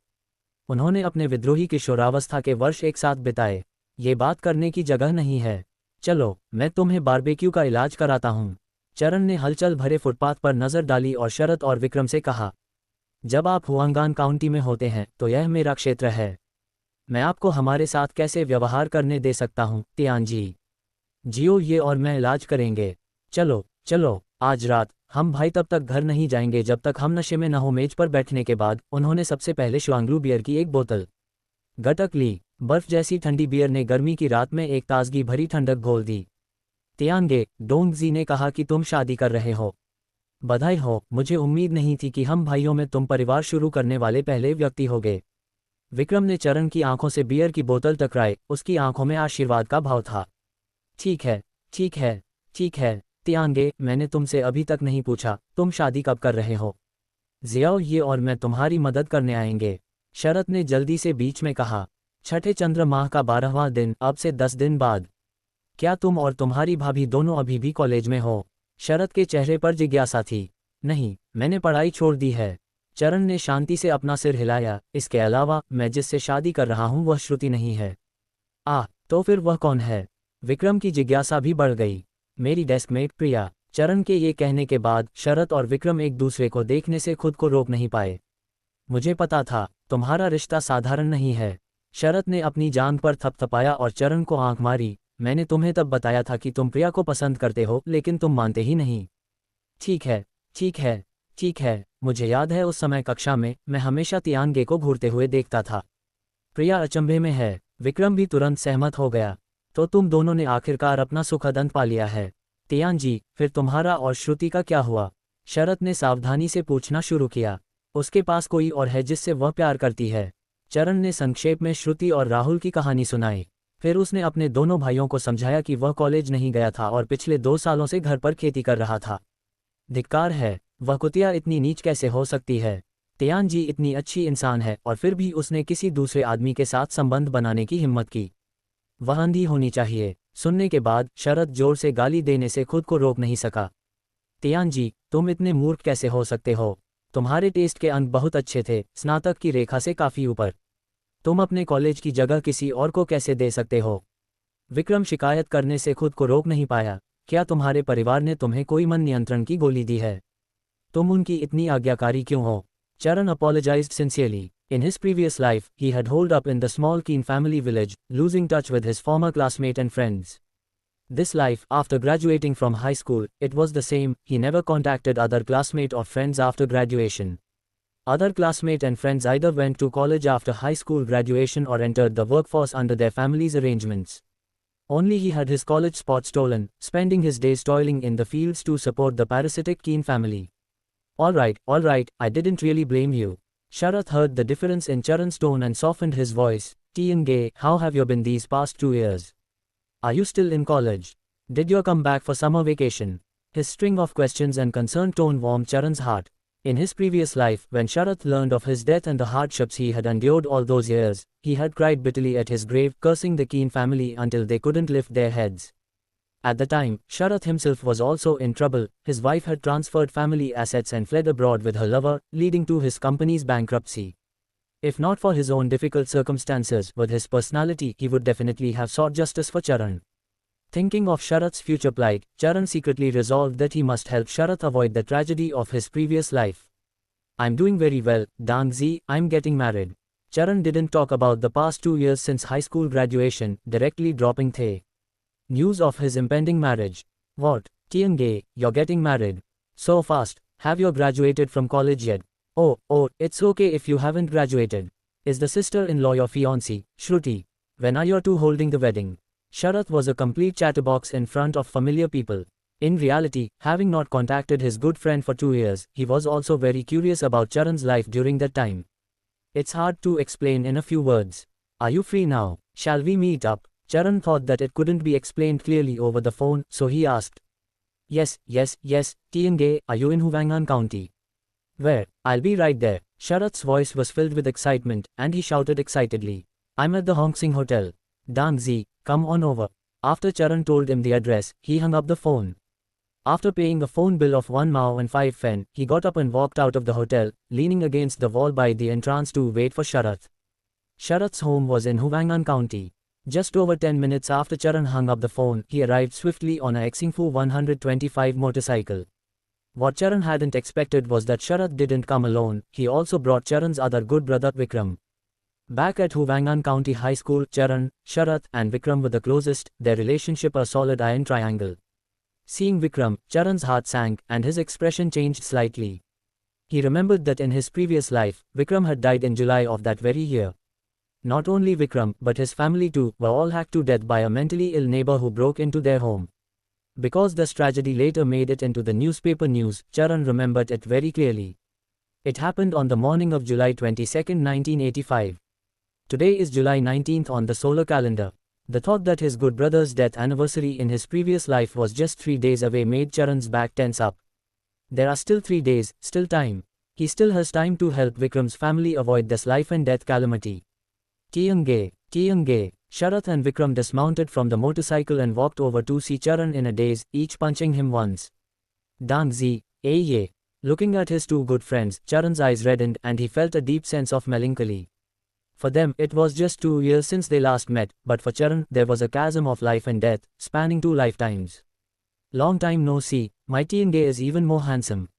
उन्होंने अपने विद्रोही किशोरावस्था के वर्ष एक साथ बिताए। ये बात करने की जगह नहीं है। चलो, मैं तुम्हें बारबेक्यू का इलाज कराता हूँ। चरण ने हलचल भरे फुटपाथ पर नजर डाली और शरद और विक्रम से कहा, जब आप हुआंगान काउंटी में होते हैं तो यह मेरा क्षेत्र है। मैं आपको हमारे साथ कैसे व्यवहार करने दे सकता हूँ तियांजी। जियो, ये और मैं इलाज करेंगे। चलो चलो, आज रात हम भाई तब तक घर नहीं जाएंगे जब तक हम नशे में न हो। मेज पर बैठने के बाद उन्होंने सबसे पहले शुआंग्लू बियर की एक बोतल गटक ली। बर्फ जैसी ठंडी बियर ने गर्मी की रात में एक ताजगी भरी ठंडक घोल दी। तियांगे, डोंगजी ने कहा कि तुम शादी कर रहे हो। बधाई हो, मुझे उम्मीद नहीं थी कि हम भाइयों में तुम परिवार शुरू करने वाले पहले व्यक्ति होगे। विक्रम ने चरण की आंखों से बियर की बोतल टकराई। उसकी आंखों में आशीर्वाद का भाव था। ठीक है ठीक है ठीक है तियांगे, मैंने तुमसे अभी तक नहीं पूछा, तुम शादी कब कर रहे हो? जियाओ, ये और मैं तुम्हारी मदद करने आएंगे। शरद ने जल्दी से बीच में कहा। छठे चंद्र माह का 12वां दिन, अब से 10 दिन बाद। क्या तुम और तुम्हारी भाभी दोनों अभी भी कॉलेज में हो? शरद के चेहरे पर जिज्ञासा थी। नहीं, मैंने पढ़ाई छोड़ दी है। चरण ने शांति से अपना सिर हिलाया। इसके अलावा मैं जिससे शादी कर रहा हूं वह श्रुति नहीं है। तो फिर वह कौन है? विक्रम की जिज्ञासा भी बढ़ गई। मेरी डेस्कमेट प्रिया। चरण के ये कहने के बाद शरत और विक्रम एक दूसरे को देखने से खुद को रोक नहीं पाए। मुझे पता था तुम्हारा रिश्ता साधारण नहीं है। शरत ने अपनी जांघ पर थपथपाया और चरण को आंख मारी। मैंने तुम्हें तब बताया था कि तुम प्रिया को पसंद करते हो, लेकिन तुम मानते ही नहीं। ठीक है, ठीक है, ठीक है, मुझे याद है उस समय कक्षा में मैं हमेशा तियांगे को घूरते हुए देखता था। प्रिया अचंभे में है। विक्रम भी तुरंत सहमत हो गया। तो तुम दोनों ने आखिरकार अपना सुखद अंत पा लिया है। तियान जी, फिर तुम्हारा और श्रुति का क्या हुआ? शरत ने सावधानी से पूछना शुरू किया। उसके पास कोई और है जिससे वह प्यार करती है। चरण ने संक्षेप में श्रुति और राहुल की कहानी सुनाई। फिर उसने अपने दोनों भाइयों को समझाया कि वह कॉलेज नहीं गया था और पिछले 2 सालों से घर पर खेती कर रहा था। धिक्कार है, वह कुतिया इतनी नीच कैसे हो सकती है? तियान जी इतनी अच्छी इंसान है और फिर भी उसने किसी दूसरे आदमी के साथ संबंध बनाने की हिम्मत की। वह अंधी होनी चाहिए। सुनने के बाद शरत जोर से गाली देने से खुद को रोक नहीं सका। तियान जी, तुम इतने मूर्ख कैसे हो सकते हो? तुम्हारे टेस्ट के अंक बहुत अच्छे थे, स्नातक की रेखा से काफ़ी ऊपर। तुम अपने कॉलेज की जगह किसी और को कैसे दे सकते हो? विक्रम शिकायत करने से खुद को रोक नहीं पाया। क्या तुम्हारे परिवार ने तुम्हें कोई मन नियंत्रण की गोली दी है? तुम उनकी इतनी आज्ञाकारी क्यों हो? Charan apologized sincerely. In his previous life, he had holed up in the small Keen family village, losing touch with his former classmate and friends. This life, after graduating from high school, it was the same. He never contacted other classmates or friends after graduation. Other classmates and friends either went to college after high school graduation or entered the workforce under their families' arrangements. Only he had his college spot stolen, spending his days toiling in the fields to support the parasitic Keen family. All right, I didn't really blame you. Sharath heard the difference in Charan's tone and softened his voice. Tiange, how have you been these past 2 years? Are you still in college? Did you come back for summer vacation? His string of questions and concerned tone warmed Charan's heart. In his previous life, when Sharath learned of his death and the hardships he had endured all those years, he had cried bitterly at his grave, cursing the Keen family until they couldn't lift their heads. At the time, Sharath himself was also in trouble. His wife had transferred family assets and fled abroad with her lover, leading to his company's bankruptcy. If not for his own difficult circumstances with his personality, he would definitely have sought justice for Charan. Thinking of Sharath's future plight, Charan secretly resolved that he must help Sharath avoid the tragedy of his previous life. I'm doing very well, Dangzi, I'm getting married. Charan didn't talk about the past 2 years since high school graduation, directly dropping the news of his impending marriage. What? Tiange, you're getting married? So fast, have you graduated from college yet? Oh, it's okay if you haven't graduated. Is the sister-in-law your fiancée, Shruti? When are you two holding the wedding? Sharath was a complete chatterbox in front of familiar people. In reality, having not contacted his good friend for 2 years, he was also very curious about Charan's life during that time. It's hard to explain in a few words. Are you free now? Shall we meet up? Charan thought that it couldn't be explained clearly over the phone, so he asked. Yes, Tiange, are you in Huang'an County? Where? I'll be right there. Sharath's voice was filled with excitement, and he shouted excitedly. I'm at the Hongsing Hotel. Dangzi, come on over. After Charan told him the address, he hung up the phone. After paying a phone bill of 1 mao and 5 fen, he got up and walked out of the hotel, leaning against the wall by the entrance to wait for Sharath. Sharath's home was in Huang'an County. Just over 10 minutes after Charan hung up the phone, he arrived swiftly on a Xingfu 125 motorcycle. What Charan hadn't expected was that Sharath didn't come alone. He also brought Charan's other good brother Vikram. Back at Huang'an County High School, Charan, Sharath, and Vikram were the closest, their relationship a solid iron triangle. Seeing Vikram, Charan's heart sank, and his expression changed slightly. He remembered that in his previous life, Vikram had died in July of that very year. Not only Vikram, but his family too, were all hacked to death by a mentally ill neighbor who broke into their home. Because this tragedy later made it into the newspaper news, Charan remembered it very clearly. It happened on the morning of July 22, 1985. Today is July 19th on the solar calendar. The thought that his good brother's death anniversary in his previous life was just 3 days away made Charan's back tense up. There are still 3 days, still time. He still has time to help Vikram's family avoid this life and death calamity. Tiange, Sharath and Vikram dismounted from the motorcycle and walked over to see Charan in a daze, each punching him once. Dangzi, ye. Looking at his two good friends, Charan's eyes reddened and he felt a deep sense of melancholy. For them, it was just 2 years since they last met, but for Charan, there was a chasm of life and death, spanning 2 lifetimes. Long time no see, my TNG is even more handsome.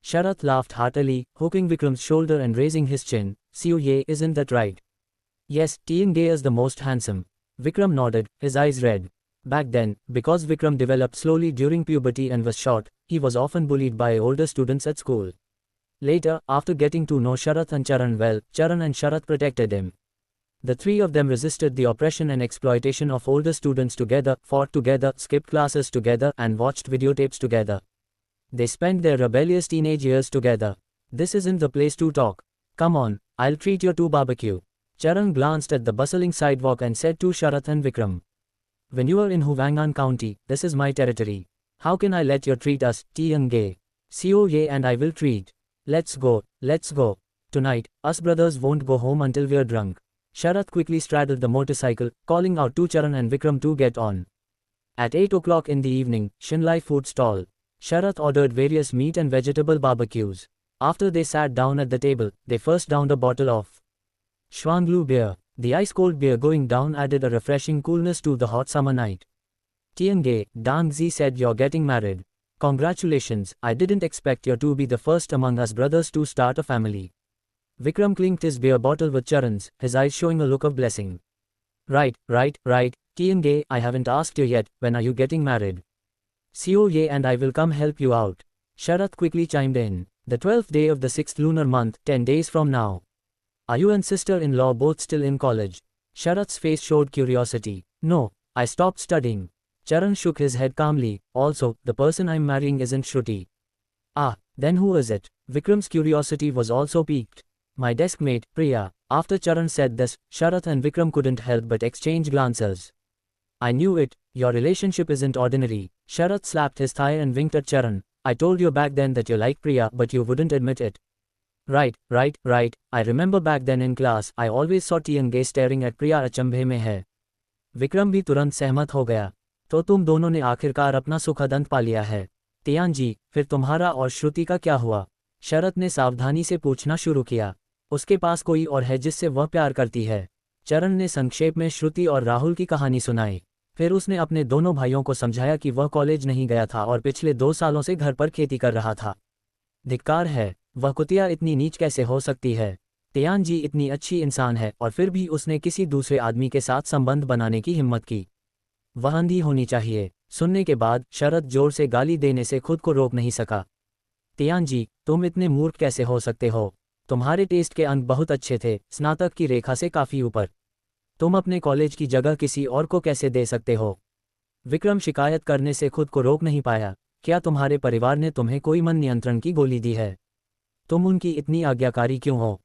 Sharath laughed heartily, hooking Vikram's shoulder and raising his chin. "See, ye, isn't that right?" "Yes, TNG is the most handsome." Vikram nodded, his eyes red. Back then, because Vikram developed slowly during puberty and was short, he was often bullied by older students at school. Later, after getting to know Sharath and Charan well, Charan and Sharath protected him. The three of them resisted the oppression and exploitation of older students together, fought together, skipped classes together, and watched videotapes together. They spent their rebellious teenage years together. "This isn't the place to talk. Come on, I'll treat you to barbecue." Charan glanced at the bustling sidewalk and said to Sharath and Vikram, "When you are in Huvangan County, this is my territory. How can I let you treat us, TNG? COA and I will treat. Let's go, let's go. Tonight, us brothers won't go home until we're drunk." Sharath quickly straddled the motorcycle, calling out to Charan and Vikram to get on. At 8 o'clock in the evening, Shinlai food stall. Sharath ordered various meat and vegetable barbecues. After they sat down at the table, they first downed a bottle of Schwanglu beer. The ice-cold beer going down added a refreshing coolness to the hot summer night. "TNG, Dangzi said you're getting married. Congratulations, I didn't expect you to be the first among us brothers to start a family." Vikram clinked his beer bottle with Charan's, his eyes showing a look of blessing. Right, TNG, I haven't asked you yet, when are you getting married?" "COA and I will come help you out." Sharath quickly chimed in. "The 12th day of the 6th lunar month, 10 days from now." "Are you and sister-in-law both still in college?" Sharath's face showed curiosity. "No, I stopped studying." Charan shook his head calmly. "Also, the person I'm marrying isn't Shruti." "Ah, then who is it?" Vikram's curiosity was also piqued. "My desk mate, Priya." After Charan said this, Sharath and Vikram couldn't help but exchange glances. "I knew it, your relationship isn't ordinary." Sharath slapped his thigh and winked at Charan. "I told you back then that you like Priya, but you wouldn't admit it." Right. I remember back then in class, I always saw TNG staring at Priya अचंभे में है." विक्रम भी तुरंत सहमत हो गया। "तो तुम दोनों ने आखिरकार अपना सुखद अंत पा लिया है। तियान जी, फिर तुम्हारा और श्रुति का क्या हुआ?" शरत ने सावधानी से पूछना शुरू किया। "उसके पास कोई और है जिससे वह प्यार करती है?" चरण ने संक्षेप में श्रुति और राहुल की कहानी सुनाई। फिर उसने अपने दोनों भाइयों को समझाया कि वह कॉलेज नहीं गया था और पिछले 2 सालों से घर पर खेती कर रहा था। धिक्कार है, वह कुतिया इतनी नीच कैसे हो सकती है? तियान जी इतनी अच्छी इंसान है और फिर भी उसने किसी दूसरे आदमी के साथ संबंध बनाने की हिम्मत की। वह अंधी होनी चाहिए। सुनने के बाद शरत जोर से गाली देने से खुद को रोक नहीं सका। तियान जी, तुम इतने मूर्ख कैसे हो सकते हो? तुम्हारे टेस्ट के अंक बहुत अच्छे थे, स्नातक की रेखा से काफ़ी ऊपर। तुम अपने कॉलेज की जगह किसी और को कैसे दे सकते हो? विक्रम शिकायत करने से खुद को रोक नहीं पाया। क्या तुम्हारे परिवार ने तुम्हें कोई मन नियंत्रण की गोली दी है? तुम उनकी इतनी आज्ञाकारी क्यों हो?